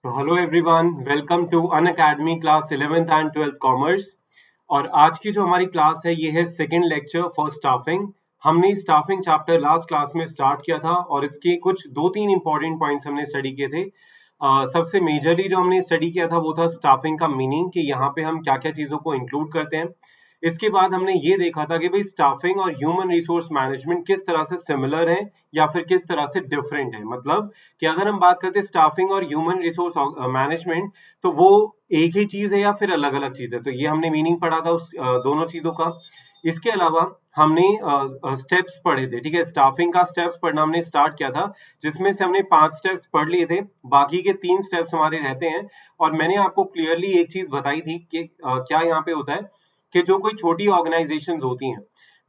तो hello everyone, welcome to Unacademy class 11th and 12th commerce. और आज की जो हमारी क्लास है ये है सेकंड लेक्चर फॉर स्टाफिंग। हमने स्टाफिंग चैप्टर लास्ट क्लास में स्टार्ट किया था और इसके कुछ दो तीन इंपॉर्टेंट पॉइंट्स हमने स्टडी किए थे। सबसे मेजरली जो हमने स्टडी किया था वो था स्टाफिंग का मीनिंग, कि यहाँ पे हम क्या क्या चीज़ों को इंक्लूड करते हैं। इसके बाद हमने ये देखा था कि भाई स्टाफिंग और ह्यूमन रिसोर्स मैनेजमेंट किस तरह से सिमिलर है या फिर किस तरह से डिफरेंट है। मतलब कि अगर हम बात करते हैं स्टाफिंग और ह्यूमन रिसोर्स मैनेजमेंट, तो वो एक ही चीज है या फिर अलग अलग चीज है। तो ये हमने मीनिंग पढ़ा था उस दोनों चीजों का। इसके अलावा हमने स्टेप्स पढ़े थे। ठीक है, स्टाफिंग का स्टेप्स पढ़ना हमने स्टार्ट किया था, जिसमें से हमने 5 स्टेप्स पढ़ लिए थे। बाकी के 3 स्टेप्स हमारे रहते हैं। और मैंने आपको क्लियरली एक चीज बताई थी कि क्या यहाँ पे होता है कि जो कोई छोटी ऑर्गेनाइजेशंस होती हैं,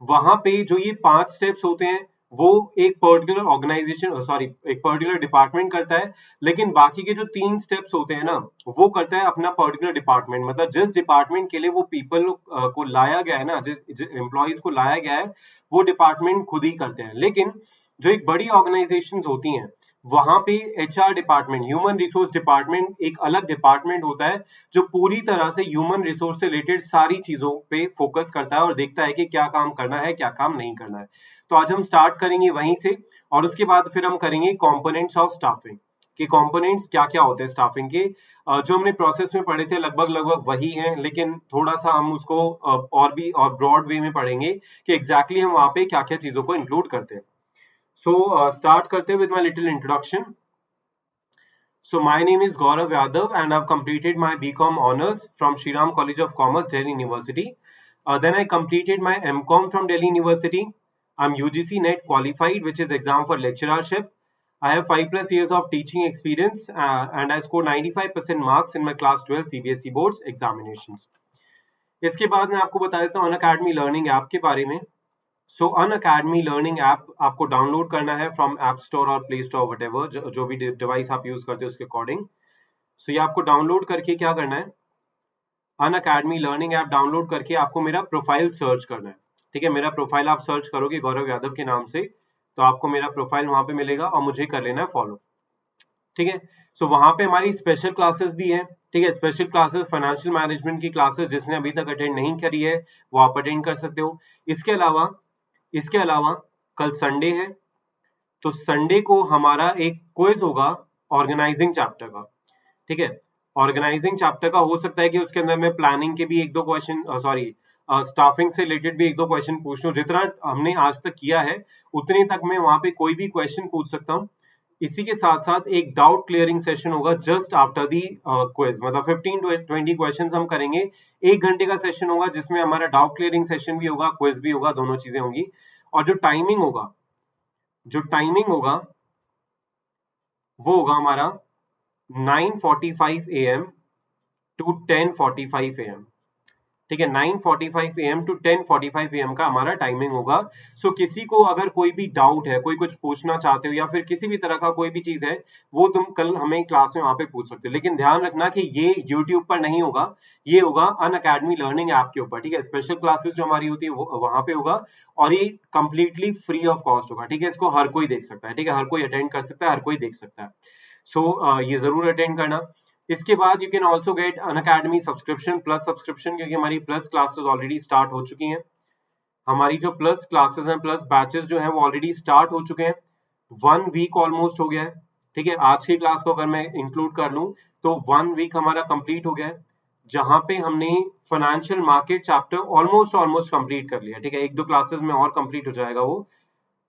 वहां पे जो ये 5 स्टेप्स होते हैं वो एक पर्टिकुलर ऑर्गेनाइजेशन एक पर्टिकुलर डिपार्टमेंट करता है। लेकिन बाकी के जो 3 स्टेप्स होते हैं ना, वो करता है अपना पर्टिकुलर डिपार्टमेंट। मतलब जिस डिपार्टमेंट के लिए वो पीपल को लाया गया है ना, जिस एम्प्लॉइज को लाया गया है, वो डिपार्टमेंट खुद ही करते हैं। लेकिन जो एक बड़ी ऑर्गेनाइजेशन होती हैं, वहां पे HR department, human resource department, एक अलग डिपार्टमेंट होता है जो पूरी तरह से ह्यूमन रिसोर्स से रिलेटेड सारी चीजों पे फोकस करता है और देखता है कि क्या काम करना है, क्या काम नहीं करना है। तो आज हम स्टार्ट करेंगे वहीं से, और उसके बाद फिर हम करेंगे कंपोनेंट्स ऑफ स्टाफिंग, कि कंपोनेंट्स क्या क्या होते हैं स्टाफिंग के। जो हमने प्रोसेस में पढ़े थे लगभग लगभग वही हैं, लेकिन थोड़ा सा हम उसको और भी और ब्रॉड वे में पढ़ेंगे कि एग्जैक्टली हम वहां पे क्या क्या चीजों को इंक्लूड करते हैं। सो स्टार्ट करते हैं with my little introduction. So my name is Gaurav Yadav and I've completed my BCom honors from Shriram College of Commerce, Delhi University. Then I completed my MCom from Delhi University. I'm UGC NET qualified, which is exam for lecturership. I have 5+ years of teaching experience and I scored 95% marks in my class 12 CBSE boards examinations. इसके बाद मैं आपको बता देता हूँ Unacademy learning app के बारे में। सो अनअकैडमी लर्निंग ऐप आपको डाउनलोड करना है फ्रॉम ऐप स्टोर और प्ले स्टोर, वटेवर जो भी डिवाइस आप यूज करते हो उसके अकॉर्डिंग। सो ये आपको डाउनलोड करके क्या करना है, अनअकैडमी लर्निंग ऐप डाउनलोड करके आपको मेरा प्रोफाइल सर्च करना है। ठीक है, मेरा प्रोफाइल आप सर्च करोगे गौरव यादव के नाम से, तो आपको मेरा प्रोफाइल वहां पे मिलेगा और मुझे कर लेना है फॉलो। ठीक है, सो वहां पे हमारी स्पेशल क्लासेस भी हैं। ठीक है, स्पेशल क्लासेस फाइनेंशियल मैनेजमेंट की क्लासेस जिसने अभी तक अटेंड नहीं करी है वो आप अटेंड कर सकते हो। इसके अलावा कल संडे है, तो संडे को हमारा एक क्विज होगा ऑर्गेनाइजिंग चैप्टर का। ठीक है, ऑर्गेनाइजिंग चैप्टर का हो सकता है कि उसके अंदर मैं प्लानिंग के भी एक दो क्वेश्चन स्टाफिंग से रिलेटेड भी एक दो क्वेश्चन पूछ लूं। जितना हमने आज तक किया है उतने तक मैं वहां पे कोई भी क्वेश्चन पूछ सकता हूँ। इसी के साथ साथ एक डाउट क्लियरिंग सेशन होगा जस्ट आफ्टर दी क्विज। मतलब 15 to 20 क्वेश्चंस हम करेंगे। 1 घंटे का सेशन होगा जिसमें हमारा डाउट क्लियरिंग सेशन भी होगा, क्विज भी होगा, दोनों चीजें होंगी। और जो टाइमिंग होगा वो होगा हमारा 9:45 AM टू 10:45 AM। ठीक है, 9:45 AM टू 10:45 AM का हमारा टाइमिंग होगा। सो किसी को अगर कोई भी डाउट है, कोई कुछ पूछना चाहते हो या फिर किसी भी तरह का कोई भी चीज है, वो तुम कल हमें क्लास में वहां पे पूछ सकते हो। लेकिन ध्यान रखना कि ये यूट्यूब पर नहीं होगा, ये होगा अनअकैडमी लर्निंग ऐप के ऊपर। ठीक है, स्पेशल क्लासेस जो हमारी होती है वो वहां पे होगा और ये कंप्लीटली फ्री ऑफ कॉस्ट होगा। ठीक है, इसको हर कोई देख सकता है। ठीक है, हर कोई अटेंड कर सकता है, हर कोई देख सकता है। सो ये जरूर अटेंड करना। इसके बाद you can also get Unacademy subscription, plus subscription, क्योंकि हमारी प्लस क्लासेस ऑलरेडी स्टार्ट हो चुकी हैं। हमारी जो प्लस क्लासेस हैं, प्लस बैचेस जो हैं वो ऑलरेडी स्टार्ट हो चुके हैं। 1 वीक ऑलमोस्ट हो गया है। ठीक है, आज की क्लास को अगर मैं इंक्लूड कर लूं तो 1 वीक हमारा कंप्लीट हो गया है, जहां पे हमने financial market chapter almost complete कर लिया। ठीक है, 1-2 क्लासेस में और कंप्लीट हो जाएगा वो।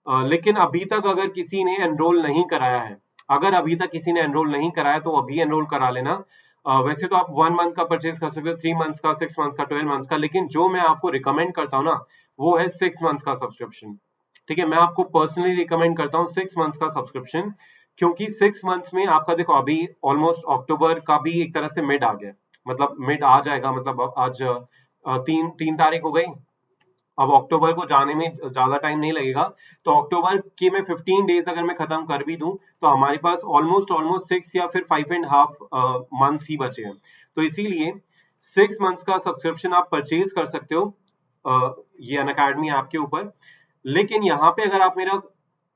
लेकिन अभी तक अगर किसी ने एनरोल नहीं कराया है, अगर अभी तक किसी ने एनरोल नहीं कराया तो अभी एनरोल करा लेना। वैसे तो आप 1 मंथ का परचेज कर सकते हो, 3 मंथ्स का, 6 मंथ्स का, 12 मंथ्स का, लेकिन जो मैं आपको रिकमेंड करता हूँ ना वो है 6 मंथ्स का सब्सक्रिप्शन। ठीक है, मैं आपको पर्सनली रिकमेंड करता हूँ 6 मंथ्स का सब्सक्रिप्शन, क्योंकि 6 मंथ्स में आपका देखो अभी ऑलमोस्ट अक्टूबर का भी एक तरह से मिड आ गया, मतलब मिड आ जाएगा। मतलब आज 3 तारीख हो गई, अब अक्टूबर को जाने में ज्यादा टाइम नहीं लगेगा। तो अक्टूबर के मैं 15 डेज अगर मैं खत्म कर भी दूं तो हमारे पास ऑलमोस्ट 6 या फिर 5.5 मंथ्स ही बचे हैं। तो इसीलिए 6 मंथ्स का सब्सक्रिप्शन आप परचेज कर सकते हो ये अनअकैडमी ऐप के ऊपर। लेकिन यहाँ पे अगर आप मेरा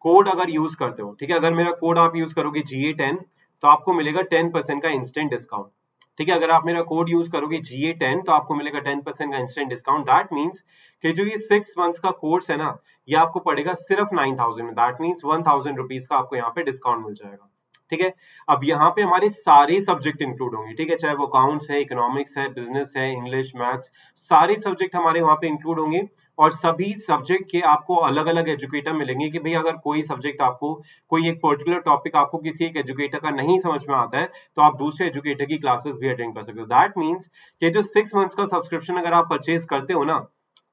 कोड अगर यूज करते हो, ठीक है, अगर मेरा कोड आप यूज करोगे GA10, तो आपको मिलेगा 10% का इंस्टेंट डिस्काउंट। ठीक है, अगर आप मेरा कोड यूज करोगे GA10 तो आपको मिलेगा 10% का इंस्टेंट डिस्काउंट। दैट मीन्स कि जो ये 6 मंथ्स का कोर्स है ना, ये आपको पड़ेगा सिर्फ 9000 में। दैट मीन्स 1000 रुपीज का आपको यहाँ पे डिस्काउंट मिल जाएगा। ठीक है, अब यहाँ पे हमारे सारे सब्जेक्ट इंक्लूड होंगे। ठीक है, चाहे वो अकाउंट्स है, इकोनॉमिक्स है, बिजनेस है, इंग्लिश, मैथ्स, सारे सब्जेक्ट हमारे वहाँ पे इंक्लूड होंगे। और सभी सब्जेक्ट के आपको अलग अलग एजुकेटर मिलेंगे कि भाई अगर कोई सब्जेक्ट आपको, कोई एक पर्टिकुलर टॉपिक आपको किसी एक एजुकेटर का नहीं समझ में आता है तो आप दूसरे एजुकेटर की क्लासेस भी अटेंड कर सकते हो। दैट मीन्स कि जो 6 मंथ्स का सब्सक्रिप्शन अगर आप परचेज करते हो ना,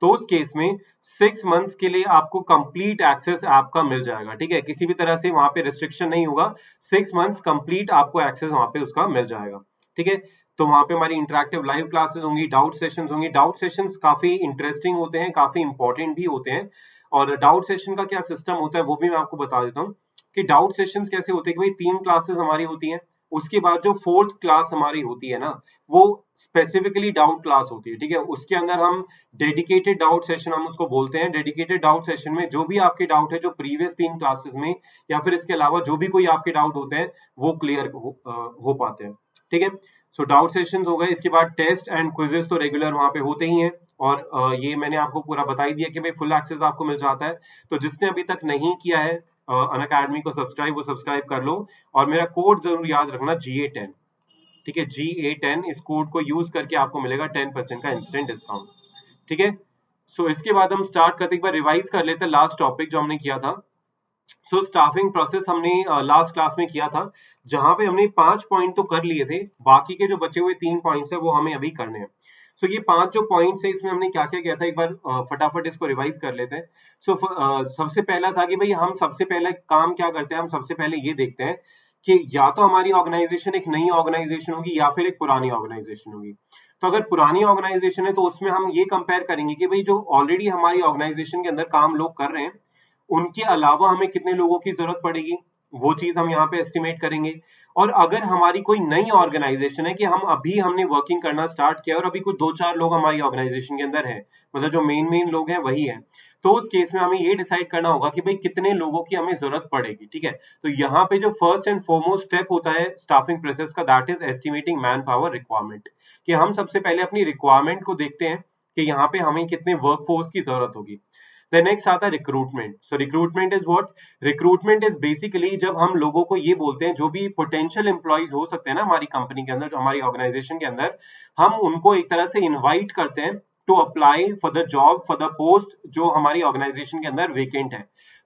तो उस केस में 6 मंथ्स के लिए आपको कंप्लीट एक्सेस ऐप का मिल जाएगा। ठीक है, किसी भी तरह से वहां पे रिस्ट्रिक्शन नहीं होगा, 6 मंथ्स कंप्लीट आपको एक्सेस वहां पे उसका मिल जाएगा। ठीक है, तो वहां पे हमारी इंटरेक्टिव लाइव क्लासेस होंगी, डाउट सेशंस होंगी। डाउट सेशंस काफी इंटरेस्टिंग होते हैं, काफी इंपॉर्टेंट भी होते हैं। और डाउट सेशन का क्या सिस्टम होता है वो भी मैं आपको बता देता हूँ कि डाउट सेशंस कैसे होते हैं कि भाई 3 क्लासेस हमारी होती हैं, उसके बाद जो 4th क्लास हमारी होती है ना, वो स्पेसिफिकली डाउट क्लास होती है। ठीक है, उसके अंदर हम डेडिकेटेड डाउट सेशन हम उसको बोलते हैं। डेडिकेटेड डाउट सेशन में जो भी आपके डाउट है जो प्रीवियस 3 क्लासेस में या फिर इसके अलावा जो भी कोई आपके डाउट होते हैं वो क्लियर हो पाते हैं। ठीक है, सो डाउट सेशंस हो गए। इसके बाद टेस्ट एंड क्विजेस तो रेगुलर वहां पे होते ही हैं। और ये मैंने आपको पूरा बता ही दिया कि भाई फुल एक्सेस आपको मिल जाता है। तो जिसने अभी तक नहीं किया है अनअकैडमी को सब्सक्राइब, वो सब्सक्राइब कर लो। और मेरा कोड जरूर याद रखना, GA10। ठीक है, GA10, इस कोड को यूज करके आपको मिलेगा 10% का इंस्टेंट डिस्काउंट। ठीक है, सो इसके बाद हम स्टार्ट करते, एक बार रिवाइज कर लेते हैं लास्ट टॉपिक जो हमने किया था। सो स्टाफिंग प्रोसेस हमने लास्ट क्लास में किया था, जहां पे हमने 5 पॉइंट तो कर लिए थे, बाकी के जो बचे हुए 3 पॉइंट्स है वो हमें अभी करने हैं। सो ये 5 जो पॉइंट्स है इसमें हमने क्या क्या किया था, एक बार फटाफट इसको रिवाइज कर लेते हैं। सो सबसे पहला था कि भाई हम सबसे पहले काम क्या करते हैं, हम सबसे पहले ये देखते हैं कि या तो हमारी ऑर्गेनाइजेशन एक नई ऑर्गेनाइजेशन होगी या फिर एक पुरानी ऑर्गेनाइजेशन होगी। तो अगर पुरानी ऑर्गेनाइजेशन है तो उसमें हम ये कंपेयर करेंगे कि भाई जो ऑलरेडी हमारी ऑर्गेनाइजेशन के अंदर काम लोग कर रहे हैं, उनके अलावा हमें कितने लोगों की जरूरत पड़ेगी, वो चीज हम यहाँ पे एस्टिमेट करेंगे। और अगर हमारी कोई नई ऑर्गेनाइजेशन है कि हमने वर्किंग करना स्टार्ट किया और अभी कुछ 2-4 लोग हमारी ऑर्गेनाइजेशन के अंदर है, मतलब जो मेन लोग हैं वही है, तो उस केस में हमें ये डिसाइड करना होगा कि भाई कितने लोगों की हमें जरूरत पड़ेगी। ठीक है, तो यहाँ पे जो फर्स्ट एंड फॉरमोस्ट स्टेप होता है स्टाफिंग प्रोसेस का, that is estimating man power requirement. कि हम सबसे पहले अपनी रिक्वायरमेंट को देखते हैं कि यहाँ पे हमें कितने वर्कफोर्स की जरूरत होगी। The next आता है recruitment. So recruitment is what? Recruitment is basically जब हम लोगों को ये बोलते हैं, जो भी पोटेंशियल एम्प्लॉइज हो सकते हैं ना हमारी कंपनी के अंदर, जो हमारी ऑर्गेनाइजेशन के अंदर, हम उनको एक तरह से इनवाइट करते हैं to apply for the job, for the post जो हमारी ऑर्गेनाइजेशन के अंदर वेकेंट है।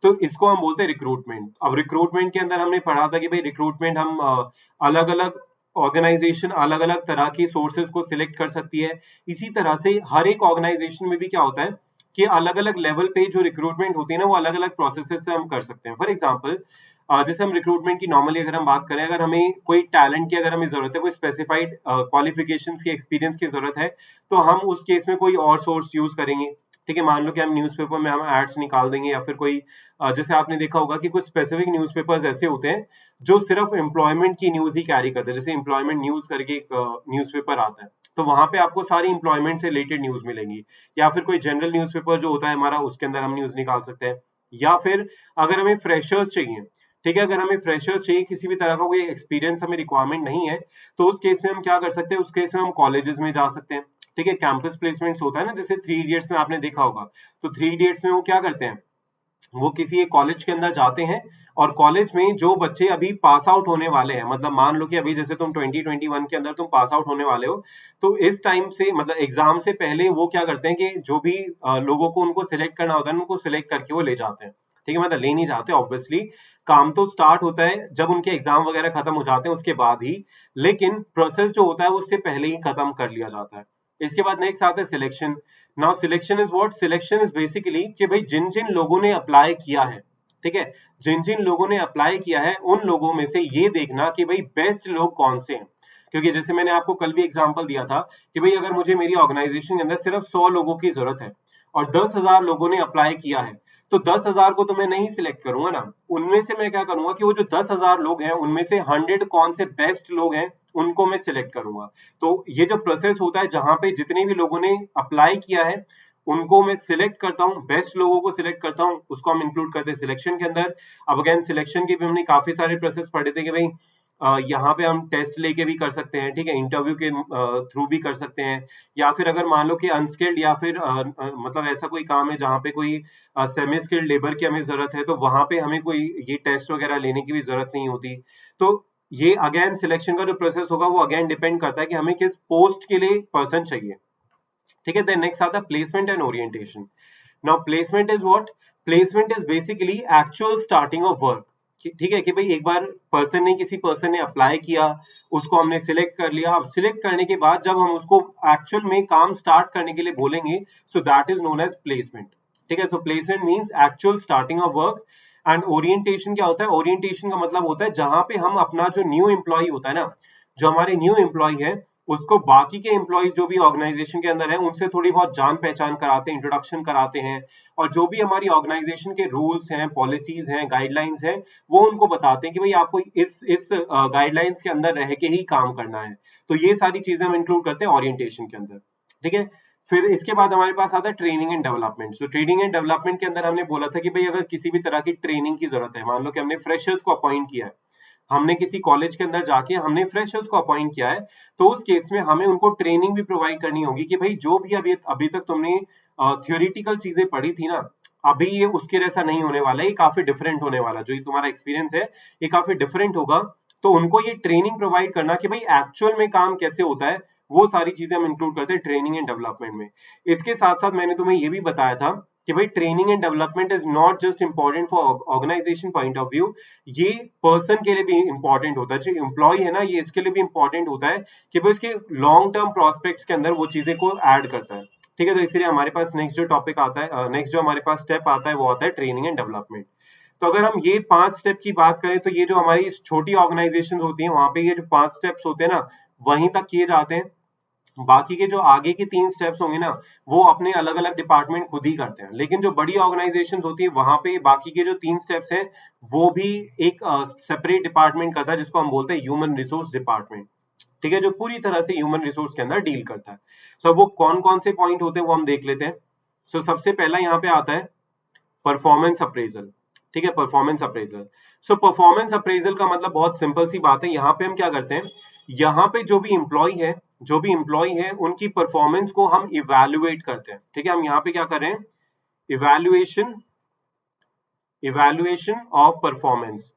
तो इसको हम बोलते हैं रिक्रूटमेंट। अब रिक्रूटमेंट के अंदर हमने पढ़ा था कि भाई रिक्रूटमेंट हम अलग अलग ऑर्गेनाइजेशन अलग अलग तरह की सोर्सेज को सिलेक्ट कर सकती है। इसी तरह से हर एक ऑर्गेनाइजेशन में भी क्या होता है कि अलग अलग लेवल पे जो रिक्रूटमेंट होती है ना, वो अलग अलग प्रोसेसेस से हम कर सकते हैं। फॉर एग्जांपल, जैसे हम रिक्रूटमेंट की नॉर्मली अगर हम बात करें, अगर हमें कोई टैलेंट की अगर हमें जरूरत है, कोई स्पेसिफाइड क्वालिफिकेशंस की, एक्सपीरियंस की जरूरत है, तो हम उस केस में कोई और सोर्स यूज करेंगे। ठीक है, मान लो कि हम न्यूज़पेपर में हम एड्स निकाल देंगे, या फिर कोई जैसे आपने देखा होगा कि कुछ स्पेसिफिक न्यूज़पेपर्स ऐसे होते हैं जो सिर्फ एम्प्लॉयमेंट की न्यूज ही कैरी करते हैं। जैसे एम्प्लॉयमेंट न्यूज करके एक न्यूज़पेपर आता है, तो वहां पे आपको सारी एम्प्लॉयमेंट से रिलेटेड न्यूज मिलेंगी। या फिर कोई जनरल न्यूज़पेपर जो होता है हमारा, उसके अंदर हम न्यूज निकाल सकते हैं। या फिर अगर हमें फ्रेशर्स चाहिए, ठीक है, अगर हमें फ्रेशर्स चाहिए, किसी भी तरह का कोई एक्सपीरियंस हमें रिक्वायरमेंट नहीं है, तो उस केस में हम क्या कर सकते हैं, उस केस में हम कॉलेजेस में जा सकते हैं। ठीक है, कैंपस प्लेसमेंट्स होता है ना, जैसे 3 इडियट्स में आपने देखा होगा। तो 3 इडियट्स में वो क्या करते हैं, वो किसी एक कॉलेज के अंदर जाते हैं, और कॉलेज में जो बच्चे अभी पास आउट होने वाले हैं, मतलब मान लो कि अभी जैसे तुम 2021 के अंदर तुम पास आउट होने वाले हो, तो इस टाइम से मतलब एग्जाम से पहले वो क्या करते हैं कि जो भी लोगों को उनको सिलेक्ट करना होता है, उनको सिलेक्ट करके वो ले जाते हैं। ठीक है, मतलब ले नहीं जाते ऑब्वियसली, काम तो स्टार्ट होता है जब उनके एग्जाम वगैरह खत्म हो जाते हैं उसके बाद ही, लेकिन प्रोसेस जो होता है उससे पहले ही खत्म कर लिया जाता है। इसके बाद नेक्स्ट आता है selection. Now selection is what? Selection is basically कि भाई जिन जिन लोगों ने अप्लाई किया है, ठीक है, जिन जिन लोगों ने अप्लाई किया है उन लोगों में से ये देखना कि भाई बेस्ट लोग कौन से हैं। क्योंकि जैसे मैंने आपको कल भी एग्जांपल दिया था कि भाई अगर मुझे मेरी ऑर्गेनाइजेशन के अंदर सिर्फ 100 लोगों की जरूरत है और 10,000 लोगों ने अप्लाई किया है, तो 10,000 को तो मैं नहीं सिलेक्ट करूंगा ना। उनमें से मैं क्या करूंगा कि वो जो 10,000 लोग हैं उनमें से 100 कौन से बेस्ट लोग हैं उनको मैं सिलेक्ट करूंगा। तो ये जो प्रोसेस होता है जहां पे जितने भी लोगों ने अप्लाई किया है उनको मैं सिलेक्ट करता हूँ, बेस्ट लोगों को सिलेक्ट करता हूँ, उसको हम इंक्लूड करते हैं सिलेक्शन के अंदर। अब अगेन सिलेक्शन की भी हमने काफी सारे प्रोसेस पढ़े थे कि भाई यहाँ पे हम टेस्ट लेके भी कर सकते हैं, ठीक है, इंटरव्यू के थ्रू भी कर सकते हैं, या फिर अगर मान लो कि अनस्किल्ड या फिर मतलब ऐसा कोई काम है जहाँ पे कोई सेमी स्किल्ड लेबर की हमें जरूरत है, तो वहां पे हमें कोई ये टेस्ट वगैरह लेने की भी जरूरत नहीं होती। तो ये अगेन सिलेक्शन का जो प्रोसेस होगा वो अगेन डिपेंड करता है कि हमें किस पोस्ट के लिए पर्सन चाहिए, ठीक है। देन नेक्स्ट आता है placement and orientation. Now placement is what? Placement is basically actual starting of work, ठीक है, कि भाई एक बार किसी पर्सन ने अप्लाई किया, उसको हमने सिलेक्ट कर लिया। अब सिलेक्ट करने के बाद जब हम उसको एक्चुअल में काम स्टार्ट करने के लिए बोलेंगे, so that is known as placement, ठीक है। So placement means actual starting of work. And orientation क्या होता है? ओरिएंटेशन का मतलब होता है जहां पे हम अपना जो न्यू एम्प्लॉय होता है ना, जो हमारे न्यू एम्प्लॉय है, उसको बाकी के एम्प्लॉयज जो भी ऑर्गेनाइजेशन के अंदर है उनसे थोड़ी बहुत जान पहचान कराते हैं, इंट्रोडक्शन कराते हैं, और जो भी हमारी ऑर्गेनाइजेशन के रूल्स हैं, पॉलिसीज हैं, गाइडलाइंस हैं, वो उनको बताते हैं कि भाई आपको इस गाइडलाइंस के अंदर रह के ही काम करना है। तो ये सारी चीजें हम इंक्लूड करते हैं ओरिएंटेशन के अंदर, ठीक है। फिर इसके बाद हमारे पास आता है training and development. So training and development के अंदर हमने बोला था कि भाई अगर किसी भी तरह की ट्रेनिंग की जरूरत है, मान लो कि हमने फ्रेशर्स को अपॉइंट किया है, हमने किसी कॉलेज के अंदर जाके हमने फ्रेशर्स को अपॉइंट किया है, तो उस केस में हमें उनको ट्रेनिंग भी प्रोवाइड करनी होगी कि भाई जो भी अभी तक तुमने थियोरिटिकल चीजें पढ़ी थी ना, अभी ये उसके जैसा नहीं होने वाला है, ये काफी डिफरेंट होने वाला, जो ये तुम्हारा एक्सपीरियंस है ये काफी डिफरेंट होगा। तो उनको ये ट्रेनिंग प्रोवाइड करना कि भाई एक्चुअल में काम कैसे होता है, वो सारी चीजें हम इंक्लूड करते हैं ट्रेनिंग एंड डेवलपमेंट में। इसके साथ साथ मैंने तुम्हें ये भी बताया था कि भाई training and development is not just important for organisation point of view, ये पर्सन के लिए भी इंपॉर्टेंट होता है, जो एम्प्लॉय है ना, ये इसके लिए भी इंपॉर्टेंट होता है कि भाई उसके लॉन्ग टर्म प्रोस्पेक्ट्स के अंदर वो चीजें को ऐड करता है, ठीक है। तो इसलिए हमारे पास नेक्स्ट जो टॉपिक आता है, नेक्स्ट जो हमारे पास स्टेप आता है वो आता है ट्रेनिंग एंड डेवलपमेंट। तो अगर हम ये 5 स्टेप की बात करें, तो ये जो हमारी छोटी ऑर्गेनाइजेशन होती है वहां पे ये जो 5 स्टेप्स होते हैं ना, वहीं तक किए जाते हैं। बाकी के जो आगे के 3 स्टेप्स होंगे ना, वो अपने अलग अलग डिपार्टमेंट खुद ही करते हैं। लेकिन जो बड़ी ऑर्गेनाइजेशन होती है वहां पे बाकी के जो 3 स्टेप्स हैं वो भी एक सेपरेट डिपार्टमेंट करता है, जिसको हम बोलते हैं ह्यूमन रिसोर्स डिपार्टमेंट, ठीक है, जो पूरी तरह से ह्यूमन रिसोर्स के अंदर डील करता है। सो वो कौन कौन से पॉइंट होते हैं वो हम देख लेते हैं। सो सबसे पहला यहाँ पे आता है परफॉर्मेंस अप्रेजल, ठीक है, performance appraisal. So performance appraisal का मतलब बहुत सिंपल सी बात है, यहाँ पे हम क्या करते हैं, यहाँ पे जो भी एम्प्लॉय है उनकी परफॉर्मेंस को हम इवैल्यूएट करते हैं, ठीक है। हम यहाँ पे क्या कर रहे हैं, इवैल्यूएशन इवैल्यूएशन ऑफ परफॉर्मेंस,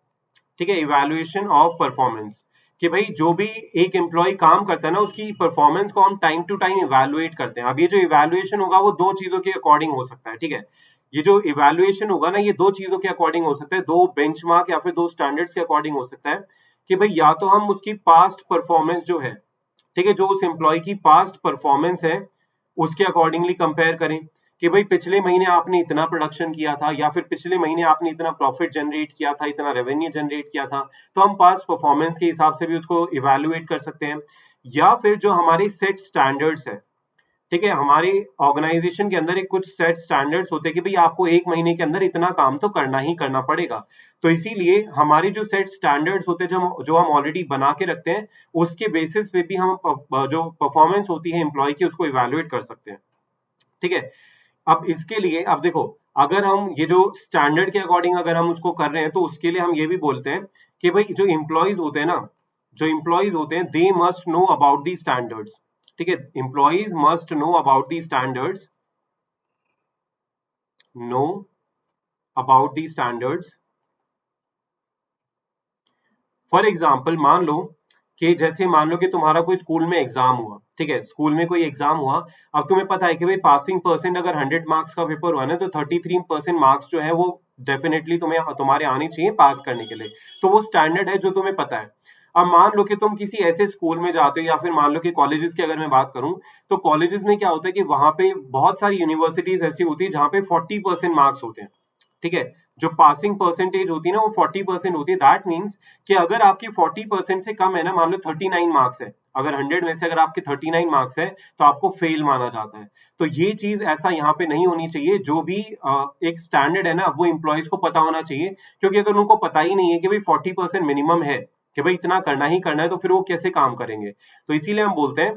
ठीक है, इवैल्यूएशन ऑफ परफॉर्मेंस, कि भाई जो भी एक एम्प्लॉय काम करता है ना, उसकी परफॉर्मेंस को हम टाइम टू टाइम इवैल्यूएट करते हैं। अब ये जो इवैल्यूएशन होगा वो दो चीजों के अकॉर्डिंग हो सकता है, ठीक है। ये जो इवैल्यूएशन होगा ना, ये दो चीजों के अकॉर्डिंग हो सकता है, दो बेंचमार्क या फिर दो स्टैंडर्ड्स के अकॉर्डिंग हो सकता है, कि भाई या तो हम उसकी पास्ट परफॉर्मेंस जो है, ठीक है, जो उस एम्प्लॉय की पास्ट परफॉर्मेंस है उसके अकॉर्डिंगली कंपेयर करें, कि भाई पिछले महीने आपने इतना प्रोडक्शन किया था, या फिर पिछले महीने आपने इतना प्रॉफिट जनरेट किया था, इतना रेवेन्यू जनरेट किया था, तो हम पास्ट परफॉर्मेंस के हिसाब से भी उसको इवैल्यूएट कर सकते हैं। या फिर जो हमारे सेट स्टैंडर्ड्स है, ठीक है, हमारे ऑर्गेनाइजेशन के अंदर एक कुछ सेट स्टैंडर्ड्स होते हैं कि भाई आपको एक महीने के अंदर इतना काम तो करना ही करना पड़ेगा। तो इसीलिए हमारे जो सेट स्टैंडर्ड्स होते हैं, जो हम ऑलरेडी बना के रखते हैं, उसके बेसिस पे भी हम जो परफॉर्मेंस होती है एम्प्लॉय की उसको इवैल्यूएट कर सकते हैं, ठीक है। अब इसके लिए अब देखो, अगर हम ये जो स्टैंडर्ड के अकॉर्डिंग अगर हम उसको कर रहे हैं, तो उसके लिए हम ये भी बोलते हैं कि भाई जो एम्प्लॉयज होते हैं ना, जो एम्प्लॉयज होते हैं, they must know about the standards, ठीक है, employees must know about the standards, know about the standards. For example मान लो कि जैसे मान लो कि तुम्हारा कोई स्कूल में एग्जाम हुआ, ठीक है, स्कूल में कोई एग्जाम हुआ। अब तुम्हें पता है कि भाई पासिंग परसेंट अगर 100 मार्क्स का पेपर हुआ ना, तो 33% मार्क्स जो है वो डेफिनेटली तुम्हारे आने चाहिए पास करने के लिए। तो वो स्टैंडर्ड है जो तुम्हें पता है। अब मान लो कि तुम किसी ऐसे स्कूल में जाते हो, या फिर मान लो कि कॉलेजेस की अगर मैं बात करूं, तो कॉलेजेस में क्या होता है कि वहां पे बहुत सारी यूनिवर्सिटीज ऐसी होती है जहां पे 40% मार्क्स होते हैं, ठीक है। जो पासिंग परसेंटेज होती है ना वो 40% होती है। दैट मीन्स कि अगर आपकी 40% से कम है ना, मान लो 39 मार्क्स है, अगर 100 में से अगर आपके 39 मार्क्स है, तो आपको फेल माना जाता है। तो ये चीज ऐसा यहाँ पे नहीं होनी चाहिए। जो भी एक स्टैंडर्ड है ना, वो एम्प्लॉयज को पता होना चाहिए, क्योंकि अगर उनको पता ही नहीं है कि भाई 40% मिनिमम है, कि भाई इतना करना ही करना है, तो फिर वो कैसे काम करेंगे। तो इसीलिए हम बोलते हैं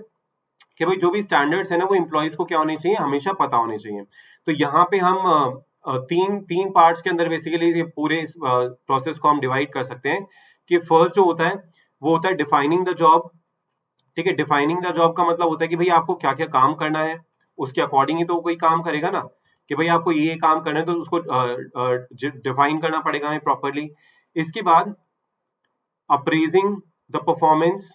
कि भाई जो भी स्टैंडर्ड्स है ना, वो एम्प्लॉयज को क्या होने चाहिए, हमेशा पता होने चाहिए। तो यहाँ पे हम तीन तीन पार्ट्स के अंदर बेसिकली ये पूरे प्रोसेस को हम डिवाइड कर सकते हैं, कि फर्स्ट जो होता है वो होता है डिफाइनिंग द जॉब। ठीक है, डिफाइनिंग द जॉब का मतलब होता है कि भाई आपको क्या क्या काम करना है, उसके अकॉर्डिंग ही तो कोई काम करेगा ना, कि भाई आपको ये काम करना है तो उसको डिफाइन करना पड़ेगा हमें प्रॉपरली। इसके बाद appraising the performance,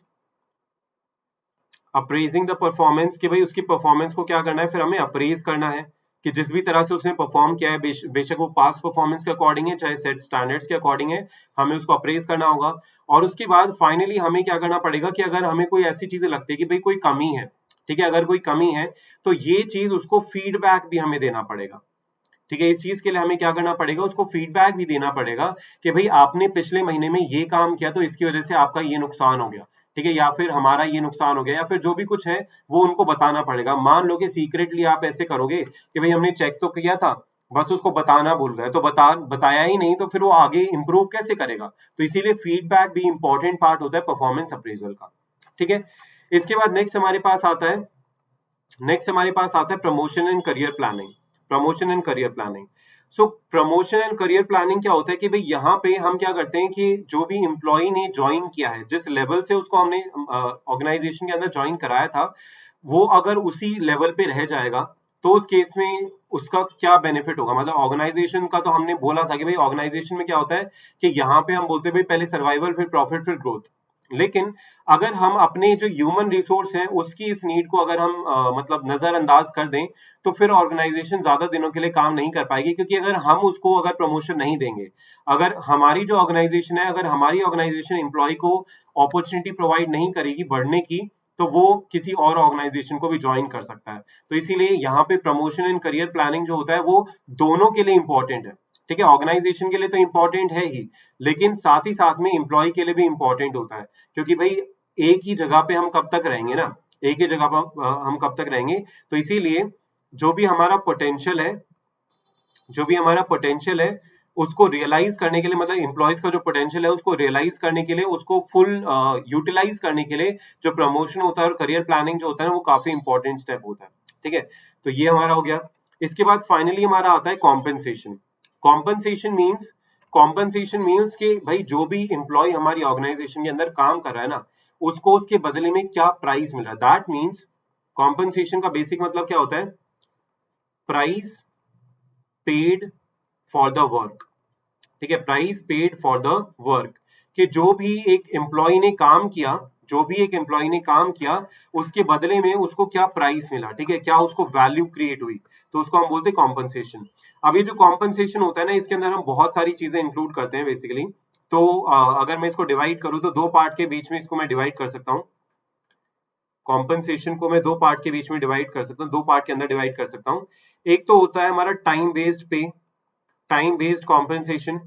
appraising the performance कि भाई उसकी परफॉर्मेंस को क्या करना है, फिर हमें अप्रेज करना है कि जिस भी तरह से उसने परफॉर्म किया है, बेशक वो पास परफॉर्मेंस के अकॉर्डिंग है चाहे सेट स्टैंडर्ड्स के अकॉर्डिंग है, हमें उसको अप्रेज करना होगा। और उसके बाद फाइनली हमें क्या करना पड़ेगा कि अगर हमें कोई ऐसी चीजें लगती है कि भाई कोई कमी है, ठीक है, अगर कोई कमी है तो ये चीज उसको फीडबैक भी हमें देना पड़ेगा। ठीक है, इस चीज के लिए हमें क्या करना पड़ेगा, उसको फीडबैक भी देना पड़ेगा कि भाई आपने पिछले महीने में ये काम किया तो इसकी वजह से आपका ये नुकसान हो गया, ठीक है, या फिर हमारा ये नुकसान हो गया, या फिर जो भी कुछ है वो उनको बताना पड़ेगा। मान लो कि सीक्रेटली आप ऐसे करोगे कि भाई हमने चेक तो किया था, बस उसको बताना भूल गए, तो बताया ही नहीं, तो फिर वो आगे इंप्रूव कैसे करेगा। तो इसीलिए फीडबैक भी इंपॉर्टेंट पार्ट होता है परफॉर्मेंस अप्रेजल का। ठीक है, इसके बाद नेक्स्ट हमारे पास आता है promotion and career planning. Promotion and career planning, so promotion and career planning क्या होता है कि भाई यहाँ पे हम क्या करते हैं कि जो भी एम्प्लॉय ने ज्वाइन किया है, जिस लेवल से उसको हमने ऑर्गेनाइजेशन के अंदर ज्वाइन कराया था, वो अगर उसी लेवल पे रह जाएगा तो उस केस में उसका क्या बेनिफिट होगा। मतलब ऑर्गेनाइजेशन का तो हमने बोला था कि भाई ऑर्गेनाइजेशन में क्या होता है कि यहाँ पे हम बोलते हैं भाई पहले सर्वाइवल फिर प्रॉफिट फिर ग्रोथ। लेकिन अगर हम अपने जो ह्यूमन रिसोर्स है उसकी इस नीड को अगर हम मतलब नजरअंदाज कर दें तो फिर ऑर्गेनाइजेशन ज्यादा दिनों के लिए काम नहीं कर पाएगी, क्योंकि अगर हम उसको अगर प्रमोशन नहीं देंगे, अगर हमारी जो ऑर्गेनाइजेशन है, अगर हमारी ऑर्गेनाइजेशन एम्प्लॉय को अपॉर्चुनिटी प्रोवाइड नहीं करेगी बढ़ने की, तो वो किसी और ऑर्गेनाइजेशन को भी ज्वाइन कर सकता है। तो इसीलिए यहाँ पे प्रमोशन एंड करियर प्लानिंग जो होता है वो दोनों के लिए इंपॉर्टेंट है। ठीक है, ऑर्गेनाइजेशन के लिए तो इंपॉर्टेंट है ही, लेकिन साथ ही साथ में एम्प्लॉय के लिए भी इंपॉर्टेंट होता है, क्योंकि भाई एक ही जगह पे हम कब तक रहेंगे ना, एक ही जगह पर हम कब तक रहेंगे। तो इसीलिए जो भी हमारा पोटेंशियल है, जो भी हमारा पोटेंशियल है उसको रियलाइज करने के लिए, मतलब एम्प्लॉयज का जो पोटेंशियल है उसको रियलाइज करने के लिए, उसको फुल यूटिलाइज करने के लिए जो प्रमोशन होता है और करियर प्लानिंग जो होता है ना, वो काफी इंपॉर्टेंट स्टेप होता है। ठीक है, तो ये हमारा हो गया। इसके बाद फाइनली हमारा आता है कॉम्पेंसेशन। कॉम्पेंसेशन मीन्स कि भाई जो भी एम्प्लॉय हमारी ऑर्गेनाइजेशन के अंदर काम कर रहा है ना, उसको उसके बदले में क्या प्राइस मिल रहा है। दैट मीन्स कॉम्पेंसेशन का बेसिक मतलब क्या होता है, price paid for the work. ठीक है, price paid for the work, कि जो भी एक एम्प्लॉय ने काम किया, जो भी एक एम्प्लॉय ने काम किया उसके बदले में उसको क्या प्राइस मिला, ठीक है, क्या उसको वैल्यू क्रिएट हुई, तो उसको हम बोलते हैं कॉम्पनसेशन। अब ये जो कॉम्पनसेशन होता है ना, इसके अंदर हम बहुत सारी चीजें इंक्लूड करते हैं बेसिकली। तो अगर मैं इसको डिवाइड करूं तो दो पार्ट के बीच में इसको मैं डिवाइड कर सकता हूँ। कॉम्पनसेशन को मैं दो पार्ट के बीच में डिवाइड कर सकता हूँ, दो पार्ट के अंदर डिवाइड कर सकता हूँ। एक तो होता है हमारा टाइम बेस्ड पे, टाइम बेस्ड कॉम्पनसेशन,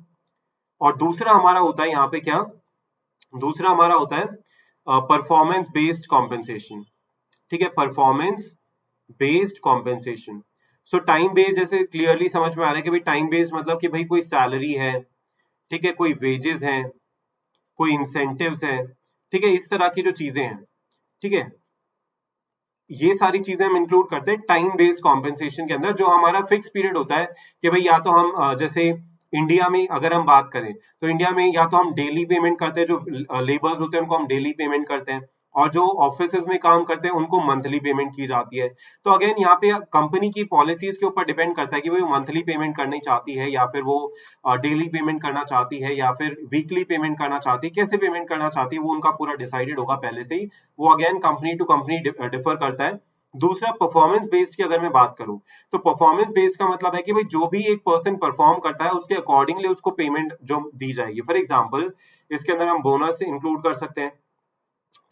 और दूसरा हमारा होता है यहाँ पे क्या, दूसरा हमारा होता है परफॉर्मेंस बेस्ड कॉम्पेंसेशन। ठीक है, परफॉर्मेंस बेस्ड कॉम्पेंसेशन। सो टाइम बेस्ड जैसे क्लियरली समझ में आ रहा है कि भाई टाइम बेस्ड मतलब कि भाई कोई सैलरी है, ठीक है, कोई वेजेस हैं, कोई इंसेंटिव्स है, ठीक है, इस तरह की जो चीजें हैं, ठीक है, ये सारी चीजें हम इंक्लूड करते हैं टाइम बेस्ड कॉम्पेंसेशन के अंदर। जो हमारा फिक्स पीरियड होता है कि भाई या तो हम जैसे इंडिया में अगर हम बात करें तो इंडिया में या तो हम डेली पेमेंट करते हैं, जो लेबर्स होते हैं उनको हम डेली पेमेंट करते हैं, और जो ऑफिसेज में काम करते हैं उनको मंथली पेमेंट की जाती है। तो अगेन यहाँ पे कंपनी की पॉलिसीज के ऊपर डिपेंड करता है कि वो मंथली पेमेंट करनी चाहती है या फिर वो डेली पेमेंट करना चाहती है या फिर वीकली पेमेंट करना चाहती है, कैसे पेमेंट करना चाहती है वो उनका पूरा डिसाइडेड होगा पहले से ही। वो again company to company differ करता है। दूसरा परफॉर्मेंस बेस्ड की अगर मैं बात करूं तो परफॉर्मेंस बेस्ड का मतलब है कि भाई जो भी एक पर्सन परफॉर्म करता है उसके अकॉर्डिंगली उसको पेमेंट जो दी जाएगी। फॉर एग्जांपल इसके अंदर हम बोनस इंक्लूड कर सकते हैं,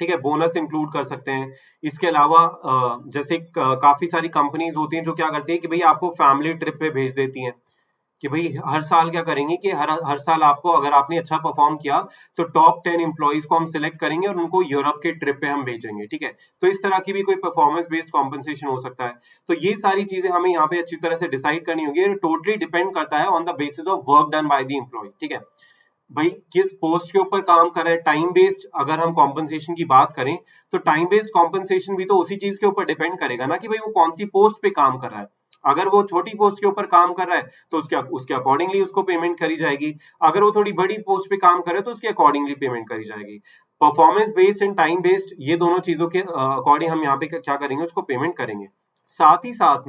ठीक है, बोनस इंक्लूड कर सकते हैं। इसके अलावा जैसे काफी सारी कंपनीज होती हैं जो क्या करती है कि भाई आपको फैमिली ट्रिप पे भेज देती हैं, कि भाई हर साल क्या करेंगे कि हर हर साल आपको अगर आपने अच्छा परफॉर्म किया तो टॉप 10 एम्प्लॉइज को हम सिलेक्ट करेंगे और उनको यूरोप के ट्रिप पे हम भेजेंगे। ठीक है, तो इस तरह की भी कोई परफॉर्मेंस बेस्ड कॉम्पनसेशन हो सकता है। तो ये सारी चीजें हमें यहाँ पे अच्छी तरह से डिसाइड करनी होगी, टोटली डिपेंड करता है on the basis of work done by the employee. ठीक है, भाई किस पोस्ट के ऊपर काम कर रहा है। टाइम बेस्ड अगर हम कॉम्पनसेशन की बात करें तो टाइम बेस्ड कॉम्पनसेशन भी तो उसी चीज के ऊपर डिपेंड करेगा ना कि भाई वो कौन सी पोस्ट पे काम कर रहा है। अगर वो छोटी पोस्ट के ऊपर काम कर रहा है तो उसके अकॉर्डिंगली उसको पेमेंट करी जाएगी, अगर वो थोड़ी बड़ी पोस्ट पे काम कर रहा है तो उसके अकॉर्डिंगली पेमेंट करी जाएगी। Performance based and time based, ये दोनों चीजों के अकॉर्डिंग हम यहाँ पे क्या करेंगे, उसको पेमेंट करेंगे। साथ ही साथ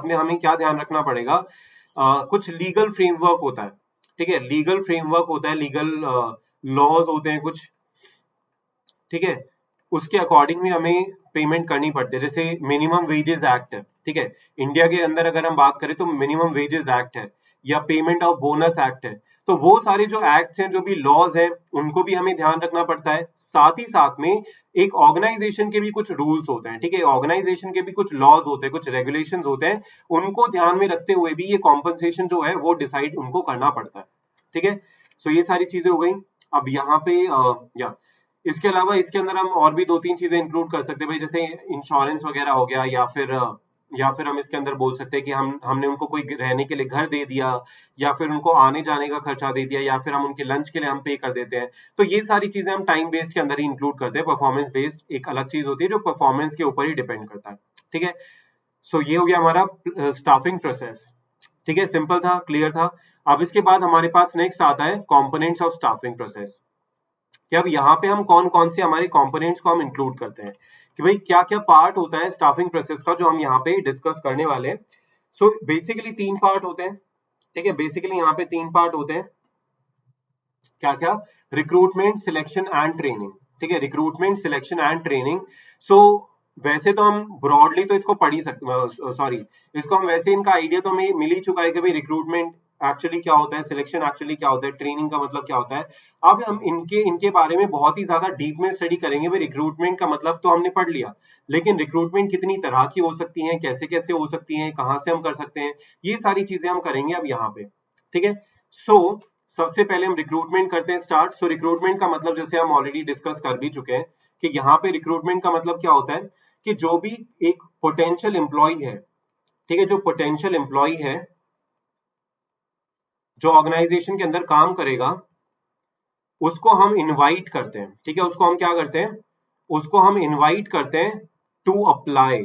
में हमें क्या ध्यान रखना पड़ेगा, कुछ लीगल फ्रेमवर्क होता है, ठीक है, लीगल फ्रेमवर्क होता है, लीगल लॉज होते हैं कुछ, ठीक है, उसके अकॉर्डिंग भी हमें पेमेंट करनी पड़ती है। जैसे मिनिमम वेजेस एक्ट है, ठीक है, इंडिया के अंदर अगर हम बात करें तो मिनिमम वेजेस एक्ट है या पेमेंट ऑफ बोनस एक्ट है। तो वो सारे जो एक्ट्स हैं, जो भी लॉज हैं, उनको भी हमें ध्यान रखना पड़ता है। साथ ही साथ में एक ऑर्गेनाइजेशन के भी कुछ रूल्स होते हैं, ठीक है, ऑर्गेनाइजेशन के भी कुछ लॉज होते हैं, कुछ रेगुलेशंस होते हैं, उनको ध्यान में रखते हुए भी ये कॉम्पनसेशन जो है वो डिसाइड उनको करना पड़ता है, ठीक है। सो ये सारी चीजें हो गई। अब यहाँ पे इसके अलावा इसके अंदर हम और भी 2-3 चीजें इंक्लूड कर सकते हैं भाई, जैसे इंश्योरेंस वगैरह हो गया, या फिर हम इसके अंदर बोल सकते हैं कि हमने उनको कोई रहने के लिए घर दे दिया, या फिर उनको आने जाने का खर्चा दे दिया, या फिर हम उनके लंच के लिए हम पे कर देते हैं। तो ये सारी चीजें हम टाइम बेस्ड के अंदर ही इंक्लूड करते हैं। परफॉर्मेंस बेस्ड एक अलग चीज होती है जो परफॉर्मेंस के ऊपर ही डिपेंड करता है, ठीक है। सो ये हो गया हमारा स्टाफिंग प्रोसेस, ठीक है, सिंपल था, क्लियर था। अब इसके बाद हमारे पास नेक्स्ट आता है कंपोनेंट्स ऑफ स्टाफिंग प्रोसेस, कि अब यहाँ पे हम कौन कौन से हमारे कंपोनेंट्स को हम इंक्लूड करते हैं, कि भाई क्या क्या पार्ट होता है स्टाफिंग प्रोसेस का, जो हम यहाँ पे डिस्कस करने वाले हैं। सो बेसिकली 3 पार्ट होते हैं, ठीक है, बेसिकली यहाँ पे 3 पार्ट होते हैं। क्या क्या? रिक्रूटमेंट, सिलेक्शन एंड ट्रेनिंग, ठीक है, रिक्रूटमेंट, सिलेक्शन एंड ट्रेनिंग। सो वैसे तो हम ब्रॉडली तो इसको पढ़ ही सकते, सॉरी, इसको हम वैसे इनका आइडिया तो हमें मिल ही चुका है कि भाई रिक्रूटमेंट एक्चुअली क्या होता है, सिलेक्शन एक्चुअली क्या होता है, ट्रेनिंग का मतलब क्या होता है। अब हम इनके बारे में बहुत ही ज्यादा डीप में स्टडी करेंगे। भाई रिक्रूटमेंट का मतलब तो हमने पढ़ लिया, लेकिन रिक्रूटमेंट कितनी तरह की हो सकती है, कैसे कैसे हो सकती है, कहाँ से हम कर सकते हैं, ये सारी चीजें हम करेंगे अब यहाँ पे, ठीक है। सो सबसे पहले हम रिक्रूटमेंट करते हैं स्टार्ट। सो रिक्रूटमेंट का मतलब जैसे हम ऑलरेडी डिस्कस कर भी चुके हैं कि यहाँ पे रिक्रूटमेंट का मतलब क्या होता है, कि जो भी एक पोटेंशियल एम्प्लॉय है, ठीक है, जो पोटेंशियल एम्प्लॉय है, जो ऑर्गेनाइजेशन के अंदर काम करेगा, उसको हम इनवाइट करते हैं, ठीक है, उसको हम क्या करते हैं, उसको हम इनवाइट करते हैं टू अप्लाई,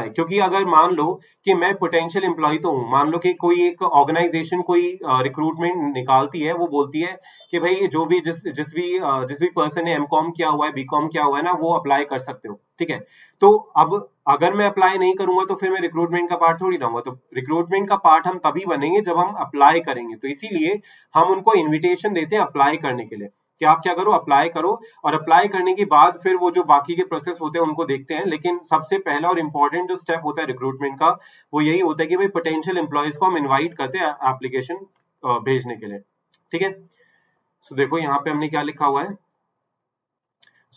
क्योंकि अगर मान लो कि मैं पोटेंशियल एम्प्लॉय तो हूं, मान लो कि कोई एक ऑर्गेनाइजेशन कोई रिक्रूटमेंट निकालती है, वो बोलती है कि भाई जो भी जिस भी पर्सन ने एमकॉम किया हुआ है, बीकॉम किया हुआ है ना, वो अप्लाई कर सकते हो, ठीक है। तो अब अगर मैं अप्लाई नहीं करूंगा तो फिर मैं रिक्रूटमेंट का पार्ट थोड़ी रहूंगा। तो रिक्रूटमेंट का पार्ट हम तभी बनेंगे जब हम अप्लाई करेंगे। तो इसीलिए हम उनको इन्विटेशन देते हैं अप्लाई करने के लिए, कि आप क्या करो, अप्लाई करो, और अप्लाई करने के बाद फिर वो जो बाकी के प्रोसेस होते हैं उनको देखते हैं। लेकिन सबसे पहला और इंपॉर्टेंट जो स्टेप होता है रिक्रूटमेंट का, वो यही होता है कि भाई पोटेंशियल एम्प्लॉयज को हम इनवाइट करते हैं एप्लीकेशन भेजने के लिए, ठीक है। सो देखो यहाँ पे हमने क्या लिखा हुआ है।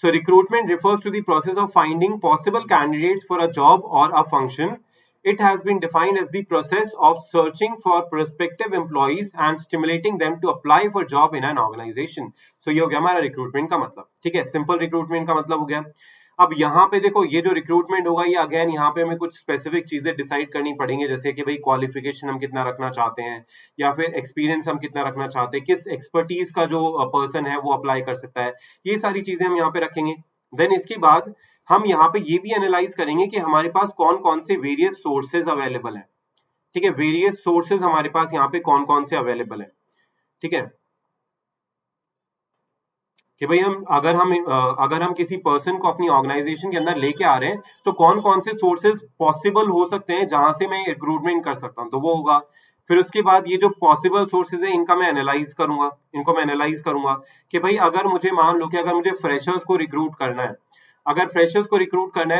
So recruitment refers to the process of finding possible candidates for a job or a function. It has been defined as the process of searching for prospective employees and stimulating them to apply for job in an organization. So ये हो गया हमारा recruitment का मतलब, ठीक है, simple recruitment का मतलब हो गया। अब यहाँ पे देखो, ये जो रिक्रूटमेंट होगा, ये अगेन यहाँ पे हमें कुछ स्पेसिफिक चीजें डिसाइड करनी पड़ेंगी, जैसे कि भाई क्वालिफिकेशन हम कितना रखना चाहते हैं, या फिर एक्सपीरियंस हम कितना रखना चाहते हैं, किस एक्सपर्टीज का जो पर्सन है वो अप्लाई कर सकता है, ये सारी चीजें हम यहाँ पे रखेंगे। देन इसके बाद हम यहाँ पे ये भी एनालाइज करेंगे कि हमारे पास कौन कौन से वेरियस सोर्सेज अवेलेबल है, ठीक है, वेरियस सोर्सेज हमारे पास यहाँ पे कौन कौन से अवेलेबल है, ठीक है, कि भाई अगर हम किसी पर्सन को अपनी ऑर्गेनाइजेशन के अंदर लेके आ रहे हैं, तो कौन कौन से सोर्सेज पॉसिबल हो सकते हैं जहां से मैं रिक्रूटमेंट कर सकता हूं, तो वो होगा। फिर उसके बाद ये जो पॉसिबल सोर्सेज है, इनको मैं एनालाइज करूंगा कि भाई अगर मुझे मान लो कि अगर मुझे फ्रेशर्स को रिक्रूट करना है,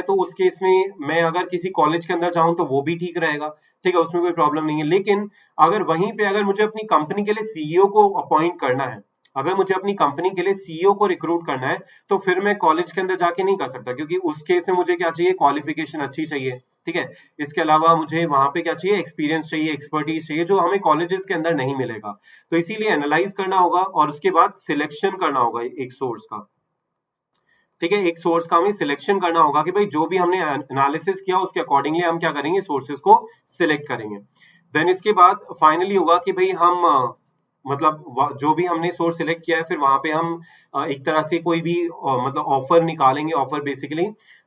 तो उस केस में मैं अगर किसी कॉलेज के अंदर जाऊं तो वो भी ठीक रहेगा, ठीक है, उसमें कोई प्रॉब्लम नहीं है। लेकिन अगर वहीं पे अगर मुझे अपनी कंपनी के लिए सीईओ को अपॉइंट करना है, अगर मुझे अपनी कंपनी के लिए सीईओ को रिक्रूट करना है, तो फिर मैं कॉलेज के अंदर जाके नहीं कर सकता, क्योंकि उस केस में मुझे क्या चाहिए, क्वालिफिकेशन अच्छी चाहिए, ठीक है। इसके अलावा मुझे वहां पे क्या चाहिए, एक्सपीरियंस चाहिए, एक्सपर्टीज चाहिए, जो हमें कॉलेजेस के अंदर नहीं मिलेगा। तो इसीलिए एनालाइज करना होगा और उसके बाद सिलेक्शन करना होगा एक सोर्स का, ठीक है, एक सोर्स का हमें सिलेक्शन करना होगा कि भाई जो भी हमने एनालिसिस किया उसके अकॉर्डिंगली हम क्या करेंगे, सोर्सेज को सिलेक्ट करेंगे। देन इसके बाद फाइनली होगा कि भाई हम मतलब जो भी हमने सोर्स सिलेक्ट किया है, फिर वहां पे हम एक तरह से कोई भी मतलब ऑफर निकालेंगे। ऑफर बेसिकली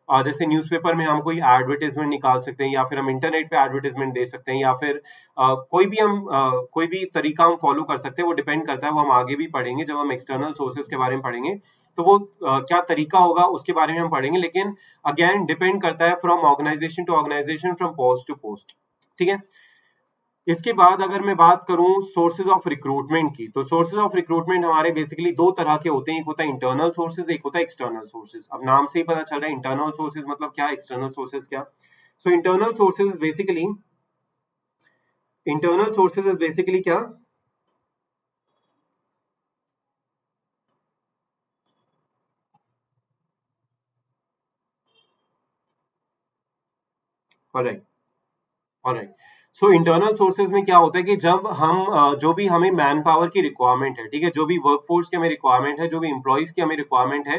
जैसे न्यूज़पेपर में हम कोई एडवर्टाइजमेंट निकाल सकते हैं, या फिर हम इंटरनेट पे एडवर्टाइजमेंट दे सकते हैं, या फिर कोई भी तरीका हम फॉलो कर सकते हैं। वो डिपेंड करता है, वो हम आगे भी पढ़ेंगे जब हम एक्सटर्नल सोर्सेज के बारे में पढ़ेंगे, तो वो क्या तरीका होगा उसके बारे में हम पढ़ेंगे। लेकिन अगेन डिपेंड करता है from organisation to organisation, from post to post. ठीक है, इसके बाद अगर मैं बात करूं सोर्सेज ऑफ रिक्रूटमेंट की, तो सोर्सेज ऑफ रिक्रूटमेंट हमारे बेसिकली दो तरह के होते हैं। एक होता है इंटरनल सोर्सेज, एक होता है एक्सटर्नल सोर्सेज। अब नाम से ही पता चल रहा है इंटरनल सोर्सेज मतलब क्या, एक्सटर्नल सोर्सेज क्या। So internal sources is basically क्या। Alright, alright. So internal sources में क्या होता है कि जब हम जो भी हमें मैन पावर की रिक्वायरमेंट है, ठीक है, जो भी वर्कफोर्स की हमें रिक्वायरमेंट है, जो भी एम्प्लॉइज की हमें रिक्वायरमेंट है,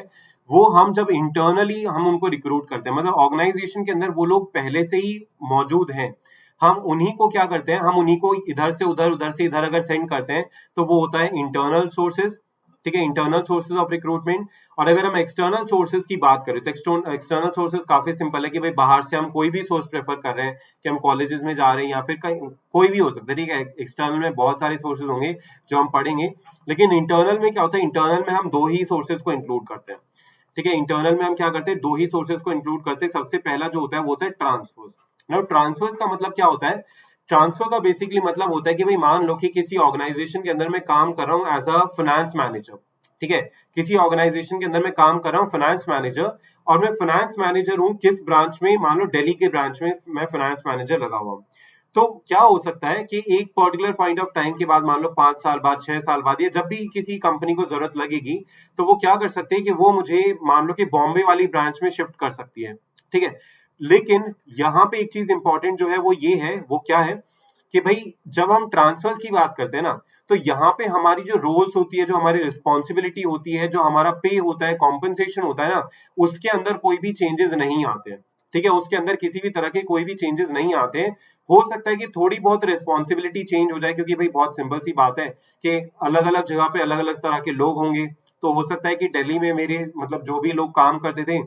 वो हम जब इंटरनली हम उनको रिक्रूट करते हैं, मतलब ऑर्गेनाइजेशन के अंदर वो लोग पहले से ही मौजूद हैं, हम उन्हीं को क्या करते हैं, हम उन्हीं को इधर से उधर, उधर से इधर अगर सेंड करते हैं, तो वो होता है इंटरनल सोर्सेज। ठीक है, इंटरनल सोर्सेज ऑफ रिक्रूटमेंट। और अगर हम एक्सटर्नल सोर्सेज की बात करें, तो एक्सटर्नल सोर्सेज काफी सिंपल है कि भाई बाहर से हम कोई भी सोर्स प्रेफर कर रहे हैं, कि हम कॉलेजेस में जा रहे हैं या फिर कहीं कोई भी हो सकता है। ठीक है, एक्सटर्नल में बहुत सारे सोर्सेज होंगे जो हम पढ़ेंगे, लेकिन इंटरनल में क्या होता है, इंटरनल में हम दो ही सोर्सेज को इंक्लूड करते हैं। ठीक है, इंटरनल में हम क्या करते हैं, दो ही सोर्सेज को इंक्लूड करते हैं। सबसे पहला जो होता है वो होता है ट्रांसफर्स। नाउ ट्रांसफर्स का मतलब क्या होता है, ट्रांसफर का बेसिकली मतलब होता है कि भाई मान लो कि किसी ऑर्गेनाइजेशन के अंदर मैं काम कर रहा हूँ एज अ फाइनेंस मैनेजर। ठीक है, किसी ऑर्गेनाइजेशन के अंदर मैं काम कर रहा हूँ फाइनेंस मैनेजर, और मैं फाइनेंस मैनेजर हूँ किस ब्रांच में, मान लो दिल्ली के ब्रांच में मैं फाइनेंस मैनेजर लगा हुआ हूँ। तो क्या हो सकता है कि एक पर्टिकुलर पॉइंट ऑफ टाइम के बाद, मान लो 5 साल बाद, 6 साल बाद, या जब भी किसी कंपनी को जरूरत लगेगी, तो वो क्या कर सकते हैं कि वो मुझे मान लो कि बॉम्बे वाली ब्रांच में शिफ्ट कर सकती है। ठीक है, लेकिन यहाँ पे एक चीज इंपॉर्टेंट जो है वो ये है, वो क्या है कि भाई जब हम ट्रांसफर्स की बात करते हैं ना, तो यहाँ पे हमारी जो रोल्स होती है, जो हमारी रिस्पॉन्सिबिलिटी होती है, जो हमारा पे होता है, कॉम्पनसेशन होता है ना, उसके अंदर कोई भी चेंजेस नहीं आते हैं। ठीक है, उसके अंदर किसी भी तरह के कोई भी चेंजेस नहीं आते हैं। हो सकता है कि थोड़ी बहुत रिस्पॉन्सिबिलिटी चेंज हो जाए, क्योंकि भाई बहुत सिंपल सी बात है कि अलग अलग जगह पे अलग अलग तरह के लोग होंगे। तो हो सकता है कि दिल्ली में मेरे मतलब जो भी लोग काम करते थे,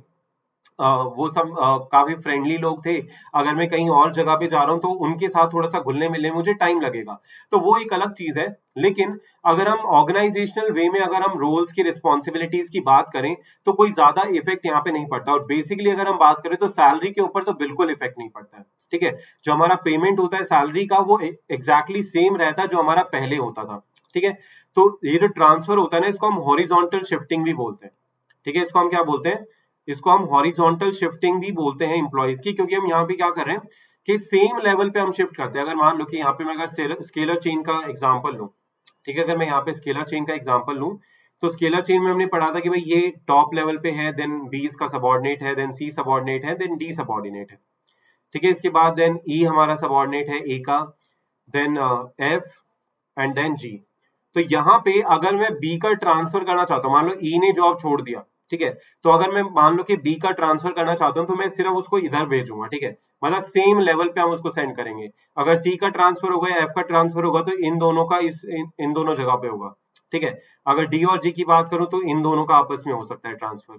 वो सब काफी फ्रेंडली लोग थे। अगर मैं कहीं और जगह पे जा रहा हूँ तो उनके साथ थोड़ा सा घुलने मिलने में मुझे टाइम लगेगा, तो वो एक अलग चीज है। लेकिन अगर हम ऑर्गेनाइजेशनल वे में अगर हम रोल्स की रिस्पॉन्सिबिलिटीज की बात करें, तो कोई ज्यादा इफेक्ट यहाँ पे नहीं पड़ता। और बेसिकली अगर हम बात करें तो सैलरी के ऊपर तो बिल्कुल इफेक्ट नहीं पड़ता है। ठीक है, जो हमारा पेमेंट होता है सैलरी का, वो एग्जैक्टली सेम रहता है जो हमारा पहले होता था। ठीक है, तो ये जो ट्रांसफर होता है ना, इसको हम हॉरिजॉन्टल शिफ्टिंग भी बोलते हैं। ठीक है, इसको हम क्या बोलते हैं, इसको हम हॉरिजॉन्टल शिफ्टिंग भी बोलते हैं एम्प्लॉइज की, क्योंकि हम यहाँ पे क्या कर रहे हैं कि सेम लेवल पे हम शिफ्ट करते हैं। अगर मान लो कि यहाँ पे मैं अगर स्केलर चेन का एग्जांपल लूं, ठीक है, अगर मैं यहाँ पे स्केलर चेन का एग्जांपल लूं, तो स्केलर चेन में हमने पढ़ा था कि भाई ये टॉप लेवल पे है, देन बी इसका सबॉर्डिनेट है, देन सी सबॉर्डिनेट है, देन डी सबॉर्डिनेट है। ठीक है, इसके बाद देन ई हमारा सबॉर्डिनेट है ए का, देन एफ, एंड देन जी। तो यहाँ पे अगर मैं बी का ट्रांसफर करना चाहता हूँ, मान लो ई ने जॉब छोड़ दिया, ठीक है, तो अगर मैं मान लो कि बी का ट्रांसफर करना चाहता हूँ, तो मैं सिर्फ उसको इधर भेजूंगा। ठीक है, मतलब सेम लेवल पे हम उसको सेंड करेंगे। अगर सी का ट्रांसफर होगा या एफ का ट्रांसफर होगा, तो इन दोनों का इन दोनों जगह पे होगा। ठीक है, अगर डी और जी की बात करूं तो इन दोनों का आपस में हो सकता है ट्रांसफर।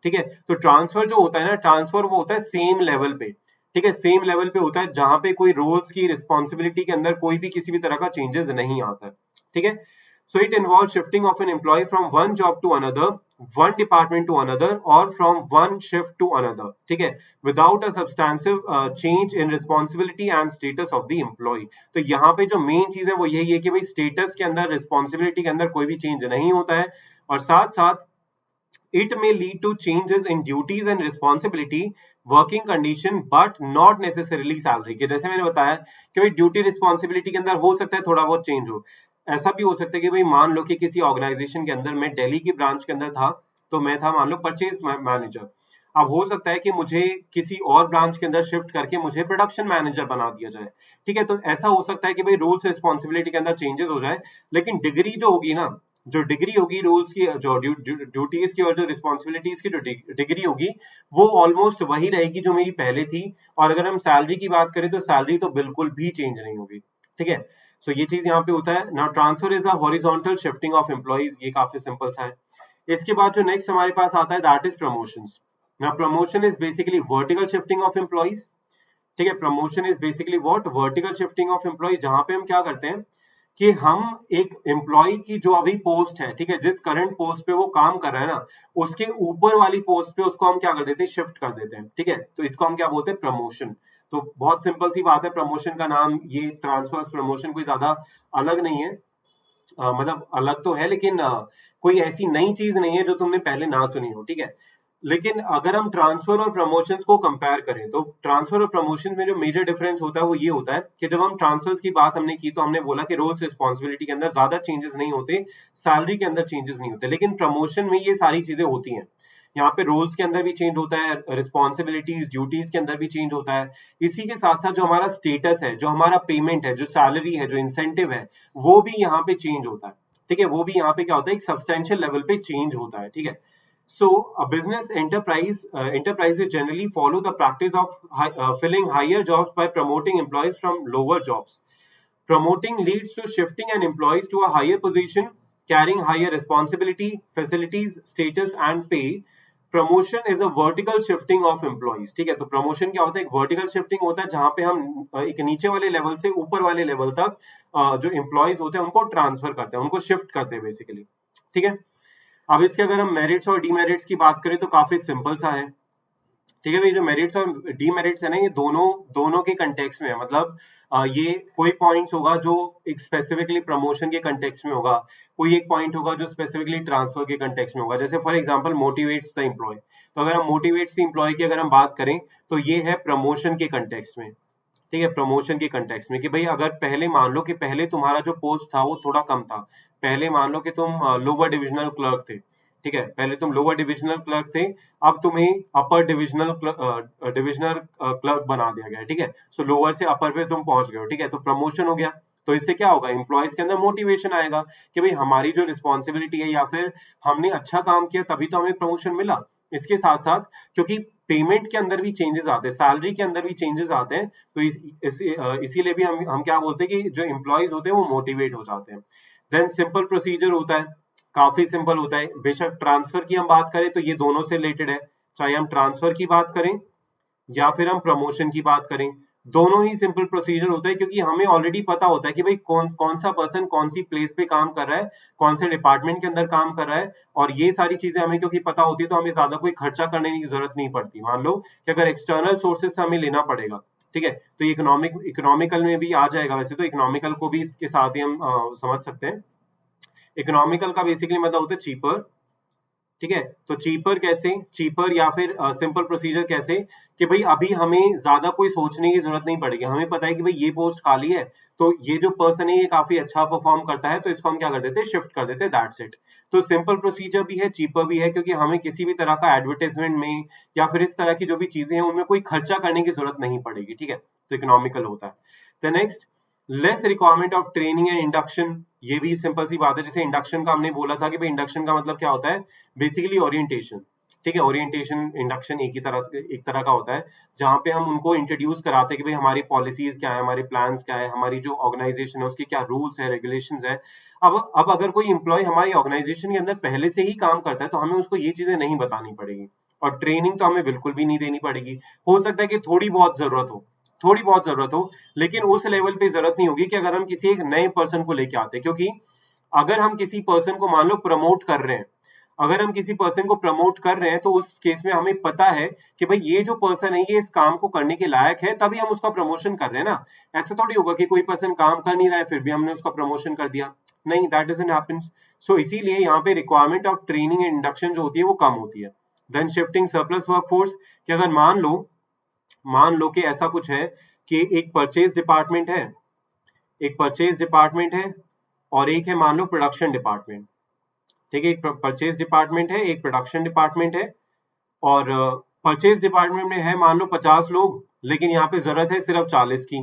ठीक है, तो ट्रांसफर जो होता है ना, ट्रांसफर वो होता है सेम लेवल पे। ठीक है, सेम लेवल पे होता है जहां पे कोई रोल्स की रिस्पॉन्सिबिलिटी के अंदर कोई भी किसी भी तरह का चेंजेस नहीं आता है। ठीक है, so it involves shifting of an employee from one job to another, one department to another, or from one shift to another. ठीक है, without a substantive change in responsibility and status of the employee. तो यहाँ पे जो main चीज है वो यही है कि भाई स्टेटस के अंदर, रिस्पॉन्सिबिलिटी के अंदर कोई भी चेंज नहीं होता है, और साथ साथ it may lead to changes in duties and responsibility, working condition, but not necessarily salary। के जैसे मैंने बताया कि भाई ड्यूटी रिस्पॉन्सिबिलिटी के अंदर हो सकता है थोड़ा बहुत चेंज हो। ऐसा भी हो सकता है कि भाई मान लो कि किसी ऑर्गेनाइजेशन के अंदर मैं दिल्ली की ब्रांच के अंदर था, तो मैं था मान लो परचेज मैनेजर। अब हो सकता है कि मुझे किसी और ब्रांच के अंदर शिफ्ट करके मुझे प्रोडक्शन मैनेजर बना दिया जाए। ठीक है, तो ऐसा हो सकता है कि भाई रूल्स रिस्पॉन्सिबिलिटी के अंदर चेंजेस हो जाए, लेकिन डिग्री जो होगी ना, जो डिग्री होगी रूल्स की, जो ड्यूटीज की और जो रिस्पॉन्सिबिलिटीज की जो डिग्री होगी, वो ऑलमोस्ट वही रहेगी जो मेरी पहले थी। और अगर हम सैलरी की बात करें तो सैलरी तो बिल्कुल भी चेंज नहीं होगी। ठीक है, सो ये चीज यहाँ पे होता है ना। Transfer is a horizontal shifting of employees, ये काफी सिंपल सा है। इसके बाद जो नेक्स्ट हमारे पास आता है that is promotions. Now promotion is basically vertical shifting of employees. ठीक है, promotion is basically what, vertical shifting of employee, जहां पे हम क्या करते हैं कि हम एक एम्प्लॉय की जो अभी पोस्ट है, ठीक है, जिस करंट पोस्ट पे वो काम कर रहा है ना, उसके ऊपर वाली पोस्ट पे उसको हम क्या कर देते हैं, शिफ्ट कर देते हैं। ठीक है, तो इसको हम क्या बोलते हैं, प्रमोशन। तो बहुत सिंपल सी बात है, प्रमोशन का नाम ये ट्रांसफर प्रमोशन कोई ज्यादा अलग नहीं है, मतलब अलग तो है लेकिन कोई ऐसी नई चीज नहीं है जो तुमने पहले ना सुनी हो। ठीक है, लेकिन अगर हम ट्रांसफर और प्रमोशंस को कंपेयर करें तो ट्रांसफर और प्रमोशन में जो मेजर डिफरेंस होता है वो ये होता है कि जब हम ट्रांसफर्स की बात हमने की तो हमने बोला कि रोल्स रिस्पॉन्सिबिलिटी के अंदर ज्यादा चेंजेस नहीं होते, सैलरी के अंदर चेंजेस नहीं होते, लेकिन प्रमोशन में ये सारी चीजें होती हैं। यहाँ पे रोल्स के अंदर भी चेंज होता है, रिस्पॉन्सिबिलिटीज ड्यूटीज के अंदर भी चेंज होता है। इसी के साथ साथ जो हमारा स्टेटस है, जो हमारा पेमेंट है, जो सैलरी है, जो इंसेंटिव है, वो भी यहाँ पे चेंज होता है। ठीक है, वो भी यहाँ पे क्या होता है, एक सब्सटेंशियल लेवल पे चेंज होता है। ठीक है, so a business enterprises generally follow the practice of filling higher jobs by promoting employees from lower jobs. Promoting leads to shifting an employees to a higher position, carrying higher responsibility, facilities, status and pay. Promotion is a vertical shifting of employees. ठीक है, तो promotion क्या होता है, एक vertical shifting होता है जहां पे हम एक नीचे वाले लेवल से ऊपर वाले लेवल तक जो employees होते हैं उनको ट्रांसफर करते हैं, उनको शिफ्ट करते हैं बेसिकली। ठीक है, अब इसके अगर हम मेरिट्स और डीमेरिट्स की बात करें तो काफी सिंपल सा है। ठीक है भाई, जो मेरिट्स और डीमेरिट्स है ना, ये दोनों दोनों के कंटेक्स्ट में है। मतलब ये कोई पॉइंट्स होगा जो एक स्पेसिफिकली प्रमोशन के कंटेक्स्ट में होगा, कोई एक पॉइंट होगा जो स्पेसिफिकली ट्रांसफर के कंटेक्स्ट में होगा। जैसे for example motivates the employee, तो अगर हम मोटिवेट्स द एम्प्लॉय की अगर हम बात करें तो ये है प्रमोशन के कंटेक्स्ट में। ठीक है, प्रमोशन के कंटेक्स्ट में कि भाई अगर पहले मान लो कि पहले तुम्हारा जो पोस्ट था वो थोड़ा कम था, पहले मान लो कि तुम लोअर डिविजनल क्लर्क थे। ठीक है, पहले तुम लोअर डिविजनल क्लर्क थे, अब तुम्हें अपर डिविजनल क्लर्क बना दिया गया है। ठीक है, सो लोअर से अपर पे तुम पहुंच गए हो। ठीक है, तो प्रमोशन हो गया। तो इससे क्या होगा, एम्प्लॉयज के अंदर मोटिवेशन आएगा कि भाई हमारी जो रिस्पॉन्सिबिलिटी है या फिर हमने अच्छा काम किया तभी तो हमें प्रमोशन मिला। इसके साथ साथ क्योंकि पेमेंट के अंदर भी चेंजेस आते हैं, सैलरी के अंदर भी चेंजेस आते हैं, तो इसीलिए भी हम क्या बोलते हैं कि जो एम्प्लॉयज होते हैं वो मोटिवेट हो जाते हैं। देन सिंपल प्रोसीजर होता है, काफी सिंपल होता है। बेशक ट्रांसफर की हम बात करें तो ये दोनों से रिलेटेड है, चाहे हम ट्रांसफर की बात करें या फिर हम प्रमोशन की बात करें, दोनों ही सिंपल प्रोसीजर होता है क्योंकि हमें ऑलरेडी पता होता है कि भाई कौन कौन सा पर्सन कौन सी प्लेस पे काम कर रहा है, कौन से डिपार्टमेंट के अंदर काम कर रहा है, और ये सारी चीजें हमें क्योंकि पता होती है तो हमें ज्यादा कोई खर्चा करने की जरूरत नहीं पड़ती। मान लो कि अगर एक्सटर्नल सोर्सेज से हमें लेना पड़ेगा, ठीक है, तो ये इकोनॉमिकल में भी आ जाएगा। वैसे तो इकोनॉमिकल को भी इसके साथ ही हम समझ सकते हैं। इकोनॉमिकल का बेसिकली मतलब होता है चीपर। ठीक है, तो चीपर कैसे, चीपर या फिर सिंपल प्रोसीजर कैसे कि भाई अभी हमें ज्यादा कोई सोचने की जरूरत नहीं पड़ेगी, हमें पता है कि भाई ये पोस्ट खाली है, तो ये जो पर्सन है ये काफी अच्छा परफॉर्म करता है, तो इसको हम क्या कर देते हैं, शिफ्ट कर देते हैं, दैट्स इट। तो सिंपल प्रोसीजर भी है, चीपर भी है, क्योंकि हमें किसी भी तरह का एडवर्टाइजमेंट में या फिर इस तरह की जो भी चीजें हैं उनमें कोई खर्चा करने की जरूरत नहीं पड़ेगी। ठीक है, तो इकोनॉमिकल होता है। Next, less requirement of training and induction, ये भी सिंपल सी बात है। जैसे इंडक्शन का हमने बोला था कि भाई इंडक्शन का मतलब क्या होता है, बेसिकली ओरिएंटेशन। ठीक है, ओरिएंटेशन इंडक्शन एक तरह का होता है जहां पे हम उनको इंट्रोड्यूस कराते हैं कि भाई हमारी पॉलिसीज क्या है, हमारे प्लान्स क्या है, हमारी जो ऑर्गेनाइजेशन है उसके क्या रूल्स है, रेगुलेशंस है। अब अगर कोई एम्प्लॉय हमारी ऑर्गेनाइजेशन के अंदर पहले से ही काम करता है तो हमें उसको ये चीजें नहीं बतानी पड़ेगी, और ट्रेनिंग तो हमें बिल्कुल भी नहीं देनी पड़ेगी। हो सकता है कि थोड़ी बहुत जरूरत हो, लेकिन उस लेवल पे जरूरत नहीं होगी कि अगर हम किसी एक नए पर्सन को लेके आते हैं। क्योंकि अगर हम किसी पर्सन को मान लो प्रमोट कर रहे हैं, अगर हम किसी पर्सन को प्रमोट कर रहे हैं तो उस केस में हमें पता है कि भाई ये जो पर्सन है ये इस काम को करने के लायक है, तभी हम उसका प्रमोशन कर रहे हैं ना। ऐसा थोड़ी होगा कि कोई पर्सन काम कर नहीं रहा है फिर भी हमने उसका प्रमोशन कर दिया, नहीं, दैट डजंट हैपेंस। सो इसीलिए यहाँ पे requirement of training and induction जो होती है वो कम होती है। देन शिफ्टिंग सरप्लस वर्कफोर्स, कि अगर मान लो कि ऐसा कुछ है कि एक परचेज डिपार्टमेंट है और एक है मान लो प्रोडक्शन डिपार्टमेंट। ठीक है, एक परचेज डिपार्टमेंट है, एक प्रोडक्शन डिपार्टमेंट है, और परचेज डिपार्टमेंट में है मान लो 50 लोग, लेकिन यहाँ पे जरूरत है सिर्फ 40 की।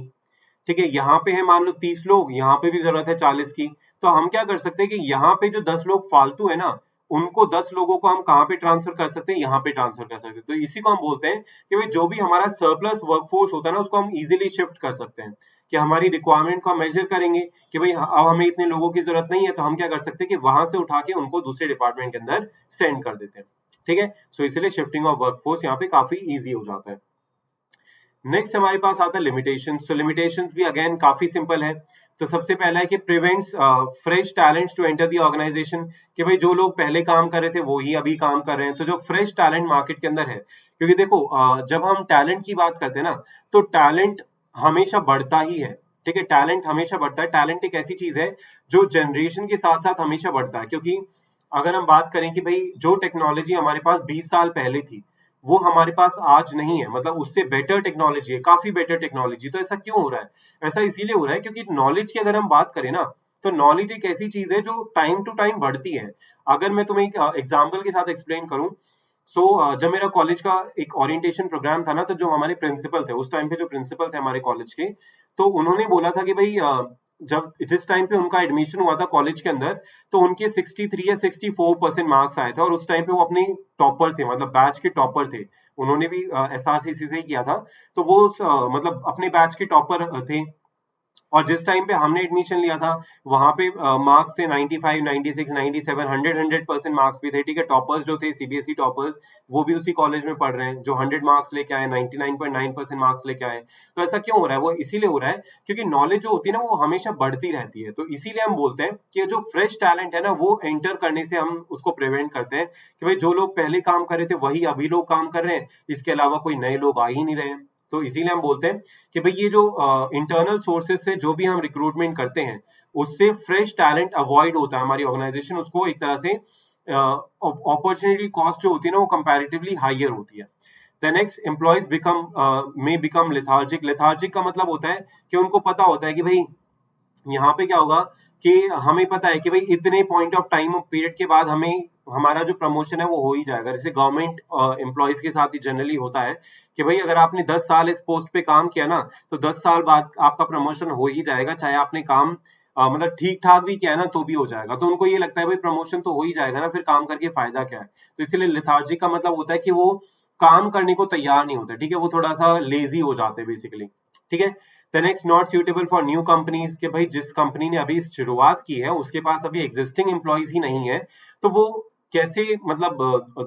ठीक है, यहाँ पे है मान लो 30 लोग, यहाँ पे भी जरूरत है 40 की। तो हम क्या कर सकते हैं कि यहाँ पे जो 10 लोग फालतू है ना, उनको 10 लोगों को हम कहाँ पे ट्रांसफर कर सकते हैं, यहाँ पे ट्रांसफर कर सकते हैं। तो इसी को हम बोलते हैं कि भाई जो भी हमारा सरप्लस वर्कफोर्स होता है ना उसको हम इजीली शिफ्ट कर सकते हैं। कि हमारी रिक्वायरमेंट को हम मेजर करेंगे कि भाई अब हमें इतने लोगों की जरूरत नहीं है, तो हम क्या कर सकते हैं कि वहां से उठा के उनको दूसरे डिपार्टमेंट के अंदर सेंड कर देते हैं। ठीक है। सो इसलिए शिफ्टिंग ऑफ वर्कफोर्स यहाँ पे काफी इजी हो जाता है। नेक्स्ट हमारे पास आता है लिमिटेशन। सो लिमिटेशन भी अगेन काफी सिंपल है। तो सबसे पहला है कि prevents fresh talents to enter the organisation, कि भाई जो लोग पहले काम कर रहे थे वो ही अभी काम कर रहे हैं। तो जो फ्रेश टैलेंट मार्केट के अंदर है, क्योंकि देखो जब हम टैलेंट की बात करते हैं ना, तो टैलेंट हमेशा बढ़ता ही है। ठीक है, टैलेंट हमेशा बढ़ता है। टैलेंट एक ऐसी चीज है जो जनरेशन के साथ साथ हमेशा बढ़ता है। क्योंकि अगर हम बात करें कि भाई जो टेक्नोलॉजी हमारे पास 20 साल पहले थी वो हमारे पास आज नहीं है, मतलब उससे बेटर टेक्नोलॉजी है, काफी बेटर टेक्नोलॉजी। तो ऐसा क्यों हो रहा है? ऐसा इसीलिए हो रहा है क्योंकि नॉलेज की अगर हम बात करें ना, तो नॉलेज एक ऐसी चीज है जो टाइम टू टाइम बढ़ती है। अगर मैं तुम्हें एक एग्जाम्पल के साथ एक्सप्लेन करूं, जब मेरा कॉलेज का एक ओरिएंटेशन प्रोग्राम था ना, तो जो हमारे प्रिंसिपल थे उस टाइम पे, जो प्रिंसिपल थे हमारे कॉलेज के, तो उन्होंने बोला था कि भाई जब जिस टाइम पे उनका एडमिशन हुआ था कॉलेज के अंदर, तो उनके 63 या 64% मार्क्स आए थे, और उस टाइम पे वो अपनी टॉपर थे, मतलब बैच के टॉपर थे। उन्होंने भी एसआरसीसी से ही किया था। तो वो मतलब अपने बैच के टॉपर थे। और जिस टाइम पे हमने एडमिशन लिया था वहां पे मार्क्स थे 95, 96, 97, 100% मार्क्स भी थे। ठीक है, टॉपर्स जो थे सीबीएसई टॉपर्स, वो भी उसी कॉलेज में पढ़ रहे हैं जो 100 मार्क्स लेके आए, 99.9% मार्क्स लेके आए। तो ऐसा क्यों हो रहा है? वो इसीलिए हो रहा है क्योंकि नॉलेज जो होती है ना वो हमेशा बढ़ती रहती है। तो इसीलिए हम बोलते हैं कि जो फ्रेश टैलेंट है ना, वो एंटर करने से हम उसको प्रिवेंट करते हैं कि भाई जो लोग पहले काम कर रहे थे वही अभी लोग काम कर रहे हैं, इसके अलावा कोई नए लोग आ ही नहीं रहे हैं। तो इसीलिए हम बोलते हैं कि भाई ये जो इंटरनल सोर्सेज से जो भी हम रिक्रूटमेंट करते हैं, उससे फ्रेश टैलेंट अवॉइड होता है। हमारी ऑर्गेनाइजेशन उसको एक तरह से अपॉर्चुनिटी कॉस्ट जो होती है ना वो कंपैरेटिवली हायर होती है। The next employees become lethargic. Lethargic का मतलब होता है कि उनको पता होता है कि भाई यहाँ पे क्या होगा, कि हमें पता है कि भाई इतने पॉइंट ऑफ टाइम पीरियड के बाद हमें हमारा जो प्रमोशन है वो हो ही जाएगा। जैसे गवर्नमेंट एम्प्लॉयज के साथ ही जनरली होता है कि भाई अगर आपने 10 साल इस पोस्ट पे काम किया ना, तो 10 साल बाद आपका प्रमोशन हो ही जाएगा, चाहे आपने काम मतलब ठीक ठाक भी किया है ना तो भी हो जाएगा। तो उनको ये लगता है भाई प्रमोशन तो हो ही जाएगा ना, फिर काम करके फायदा क्या है। तो इसलिए लेथार्जिक का मतलब होता है कि वो काम करने को तैयार नहीं होते। ठीक है, वो थोड़ा सा लेजी हो जाते हैं बेसिकली। ठीक है, the next not suitable for new companies, के भाई जिस कंपनी ने अभी शुरुआत की है उसके पास अभी एग्जिस्टिंग एम्प्लॉयज ही नहीं है, तो वो कैसे मतलब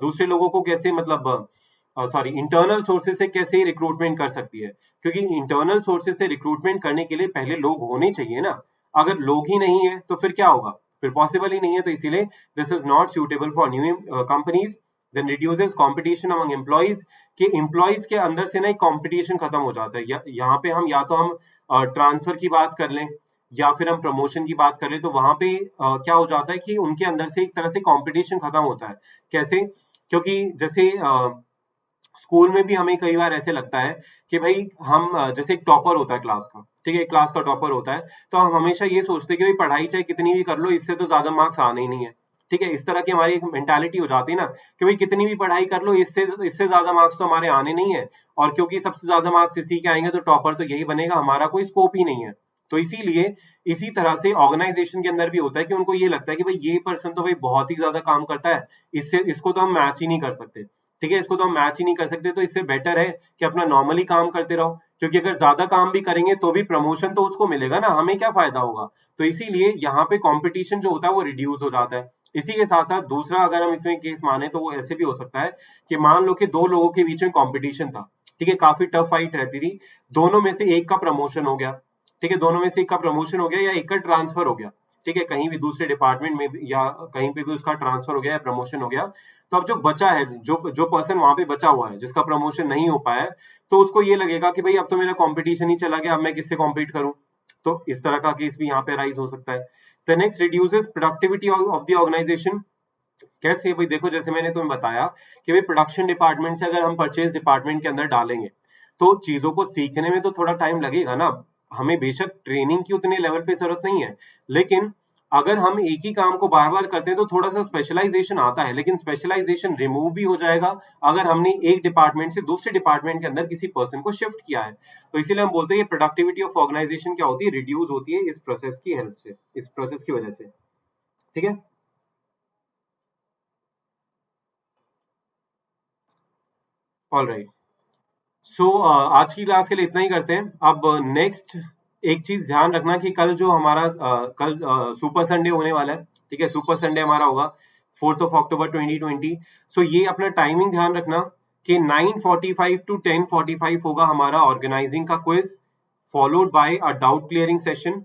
दूसरे लोगों को कैसे मतलब सॉरी इंटरनल सोर्सेज से कैसे रिक्रूटमेंट कर सकती है? क्योंकि इंटरनल सोर्सेज से रिक्रूटमेंट करने के लिए पहले लोग होने चाहिए ना। अगर लोग ही नहीं है तो फिर क्या होगा? फिर पॉसिबल ही नहीं है। तो इसीलिए this is not suitable for new companies. Then reduces competition among employees, कि एम्प्लॉयज के अंदर से ना एक कंपटीशन खत्म हो जाता है। यहाँ पे हम या तो हम ट्रांसफर की बात कर लें या फिर हम प्रमोशन की बात कर लें, तो वहां पे क्या हो जाता है कि उनके अंदर से एक तरह से कंपटीशन खत्म होता है। कैसे? क्योंकि जैसे स्कूल में भी हमें कई बार ऐसे लगता है कि भाई हम जैसे एक टॉपर होता है क्लास का, ठीक है, क्लास का टॉपर होता है, तो हम हमेशा ये सोचते हैं कि भाई पढ़ाई चाहे कितनी भी कर लो इससे तो ज्यादा मार्क्स आने ही नहीं है। ठीक है, इस तरह की हमारी एक मेंटालिटी हो जाती है ना कि भाई कितनी भी पढ़ाई कर लो इससे इससे ज्यादा मार्क्स तो हमारे आने नहीं है, और क्योंकि सबसे ज्यादा मार्क्स इसी के आएंगे तो टॉपर तो यही बनेगा, हमारा कोई स्कोप ही नहीं है। तो इसीलिए इसी तरह से ऑर्गेनाइजेशन के अंदर भी होता है कि उनको ये लगता है कि भाई ये पर्सन तो भाई बहुत ही ज्यादा काम करता है, इससे इसको तो हम मैच ही नहीं कर सकते। ठीक है, इसको तो हम मैच ही नहीं कर सकते, तो इससे बेटर है कि अपना नॉर्मली काम करते रहो, क्योंकि अगर ज्यादा काम भी करेंगे तो भी प्रमोशन तो उसको मिलेगा ना, हमें क्या फायदा होगा। तो इसीलिए यहाँ पे कंपटीशन जो होता है वो रिड्यूस हो जाता है। इसी के साथ साथ दूसरा अगर हम इसमें केस माने तो वो ऐसे भी हो सकता है कि मान लो कि दो लोगों के बीच में कंपटीशन था। ठीक है, काफी टफ फाइट रहती थी, दोनों में से एक का प्रमोशन हो गया। ठीक है, दोनों में से एक का प्रमोशन हो गया या एक का ट्रांसफर हो गया। ठीक है, कहीं भी दूसरे डिपार्टमेंट में या कहीं पे भी उसका ट्रांसफर हो गया या प्रमोशन हो गया। तो अब जो बचा है, जो जो पर्सन वहां पे बचा हुआ है जिसका प्रमोशन नहीं हो पाया है, तो उसको ये लगेगा कि भाई अब तो मेरा कंपटीशन ही चला गया, अब मैं किससे कॉम्पीट करूं। तो इस तरह का केस भी यहाँ पे राइज हो सकता है। The next reduces productivity of the organisation. कैसे? भाई देखो, जैसे मैंने तुम्हें बताया कि भाई प्रोडक्शन डिपार्टमेंट से अगर हम परचेज डिपार्टमेंट के अंदर डालेंगे तो चीजों को सीखने में तो थोड़ा टाइम लगेगा ना। हमें बेशक ट्रेनिंग की उतने लेवल पे जरूरत नहीं है, लेकिन अगर हम एक ही काम को बार बार करते हैं तो थोड़ा सा स्पेशलाइजेशन आता है, लेकिन स्पेशलाइजेशन रिमूव भी हो जाएगा अगर हमने एक डिपार्टमेंट से दूसरे डिपार्टमेंट के अंदर किसी पर्सन को शिफ्ट किया है। तो इसीलिए हम बोलते हैं प्रोडक्टिविटी ऑफ ऑर्गेनाइजेशन क्या होती है, रिड्यूस होती है इस प्रोसेस की हेल्प से, इस प्रोसेस की वजह से। ठीक है, ऑल राइट। सो आज की क्लास के लिए इतना ही करते हैं। अब नेक्स्ट एक चीज ध्यान रखना कि कल जो हमारा कल सुपर संडे होने वाला है, ठीक है, सुपर संडे हमारा होगा 4th of October 2020। सो ये अपना टाइमिंग ध्यान रखना कि 9:45 to 10:45 होगा हमारा ऑर्गेनाइजिंग का quiz, followed by a doubt clearing session,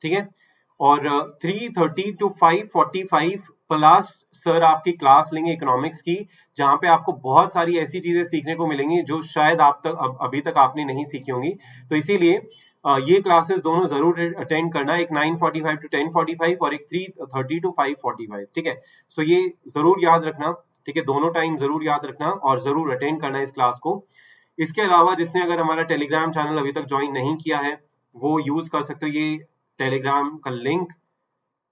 ठीक है। और 3:30 to 5:45 प्लस सर आपकी क्लास लेंगे इकोनॉमिक्स की, जहां पे आपको बहुत सारी ऐसी चीजें सीखने को मिलेंगी जो शायद आप तक अभी तक आपने नहीं सीखी होंगी। तो इसीलिए ये क्लासेस दोनों जरूर अटेंड करना, एक 9:45 to 10:45 और एक 3:30 to 5:45, ठीक है। सो ये जरूर याद रखना, ठीक है, दोनों टाइम जरूर याद रखना और जरूर अटेंड करना इस क्लास को। इसके अलावा जिसने अगर हमारा टेलीग्राम चैनल अभी तक ज्वाइन नहीं किया है वो यूज कर सकते हो ये टेलीग्राम का लिंक,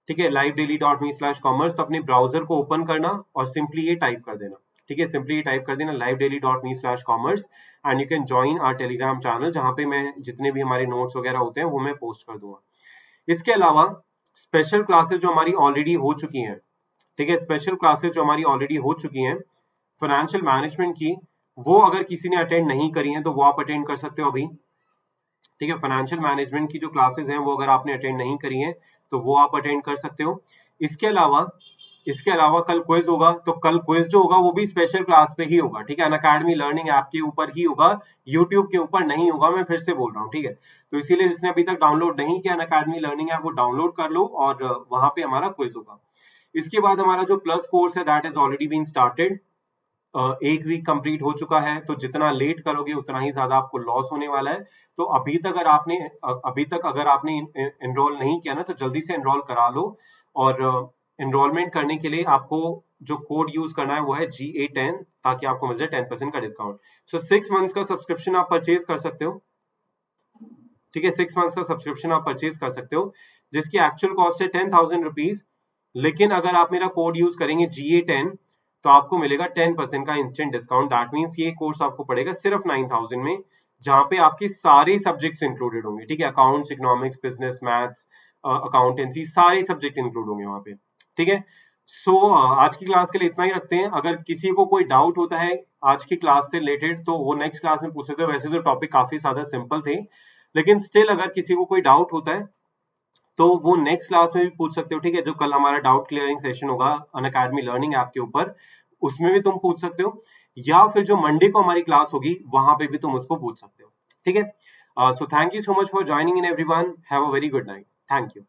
ठीक है, livedaily.me/commerce। तो अपने ब्राउजर को ओपन करना और सिंपली ये टाइप कर देना, ठीक है, सिंपली ये टाइप कर देना livedaily.me/commerce and you can join our Telegram channel, जहां पे मैं जितने भी हमारे नोट्स वगैरह होते हैं वो मैं पोस्ट कर दूंगा। इसके अलावा स्पेशल क्लासेस जो हमारी ऑलरेडी हो चुकी हैं, ठीक है, स्पेशल क्लासेस जो हमारी ऑलरेडी हो चुकी हैं फाइनेंशियल मैनेजमेंट की, वो अगर किसी ने अटेंड नहीं करी हैं तो वो आप अटेंड कर सकते हो अभी, ठीक है। फाइनेंशियल मैनेजमेंट की जो क्लासेस हैं वो अगर आपने अटेंड नहीं करी हैं तो वो आप अटेंड कर सकते हो। इसके अलावा कल क्विज होगा, तो कल क्विज जो होगा वो भी स्पेशल क्लास पे ही होगा, ठीक है, अनअकैडमी लर्निंग ऐप के ऊपर ही होगा, यूट्यूब के ऊपर नहीं होगा, मैं फिर से बोल रहा हूँ, ठीक है। तो इसीलिए जिसने अभी तक डाउनलोड नहीं किया अनअकैडमी लर्निंग ऐप वो डाउनलोड कर लो और वहां पे हमारा क्विज होगा। इसके बाद हमारा जो प्लस कोर्स है that is already been started, एक वीक कंप्लीट हो चुका है, तो जितना लेट करोगे उतना ही ज्यादा आपको लॉस होने वाला है। तो अभी तक अगर आपने एनरोल नहीं किया ना तो जल्दी से एनरोल करा लो, और एनरोलमेंट करने के लिए आपको जो कोड यूज करना है वो है GA10, ताकि आपको मिल जाए 10% का डिस्काउंट। सो 6 मंथ्स का सब्सक्रिप्शन आप परचेज कर सकते हो, ठीक है, 6 मंथ्स का सब्सक्रिप्शन आप परचेज कर सकते हो, जिसकी एक्चुअल कॉस्ट है 10,000 रुपीज। लेकिन अगर आप मेरा कोड यूज करेंगे GA10 तो आपको मिलेगा 10% का इंस्टेंट डिस्काउंट। दैट मींस ये कोर्स आपको पड़ेगा सिर्फ 9,000 में, जहां पे आपके सारे सब्जेक्ट्स इंक्लूडेड होंगे, ठीक है, accounts, economics, business, maths, accountancy, सारे सब्जेक्ट इंक्लूड होंगे वहां पे, ठीक है। सो आज की क्लास के लिए इतना ही रखते हैं। अगर किसी को कोई डाउट होता है आज की क्लास से रिलेटेड तो वो नेक्स्ट क्लास में पूछ सकते हो। वैसे तो टॉपिक काफी ज्यादा सिंपल थे, लेकिन स्टिल अगर किसी को कोई डाउट होता है तो वो नेक्स्ट क्लास में भी पूछ सकते हो, ठीक है, जो कल हमारा डाउट क्लियरिंग सेशन होगा अनअकैडमी लर्निंग ऐप के ऊपर, उसमें भी तुम पूछ सकते हो, या फिर जो मंडे को हमारी क्लास होगी वहां पे भी तुम उसको पूछ सकते हो, ठीक है। So thank you so much for joining in everyone, have a very good night, thank you.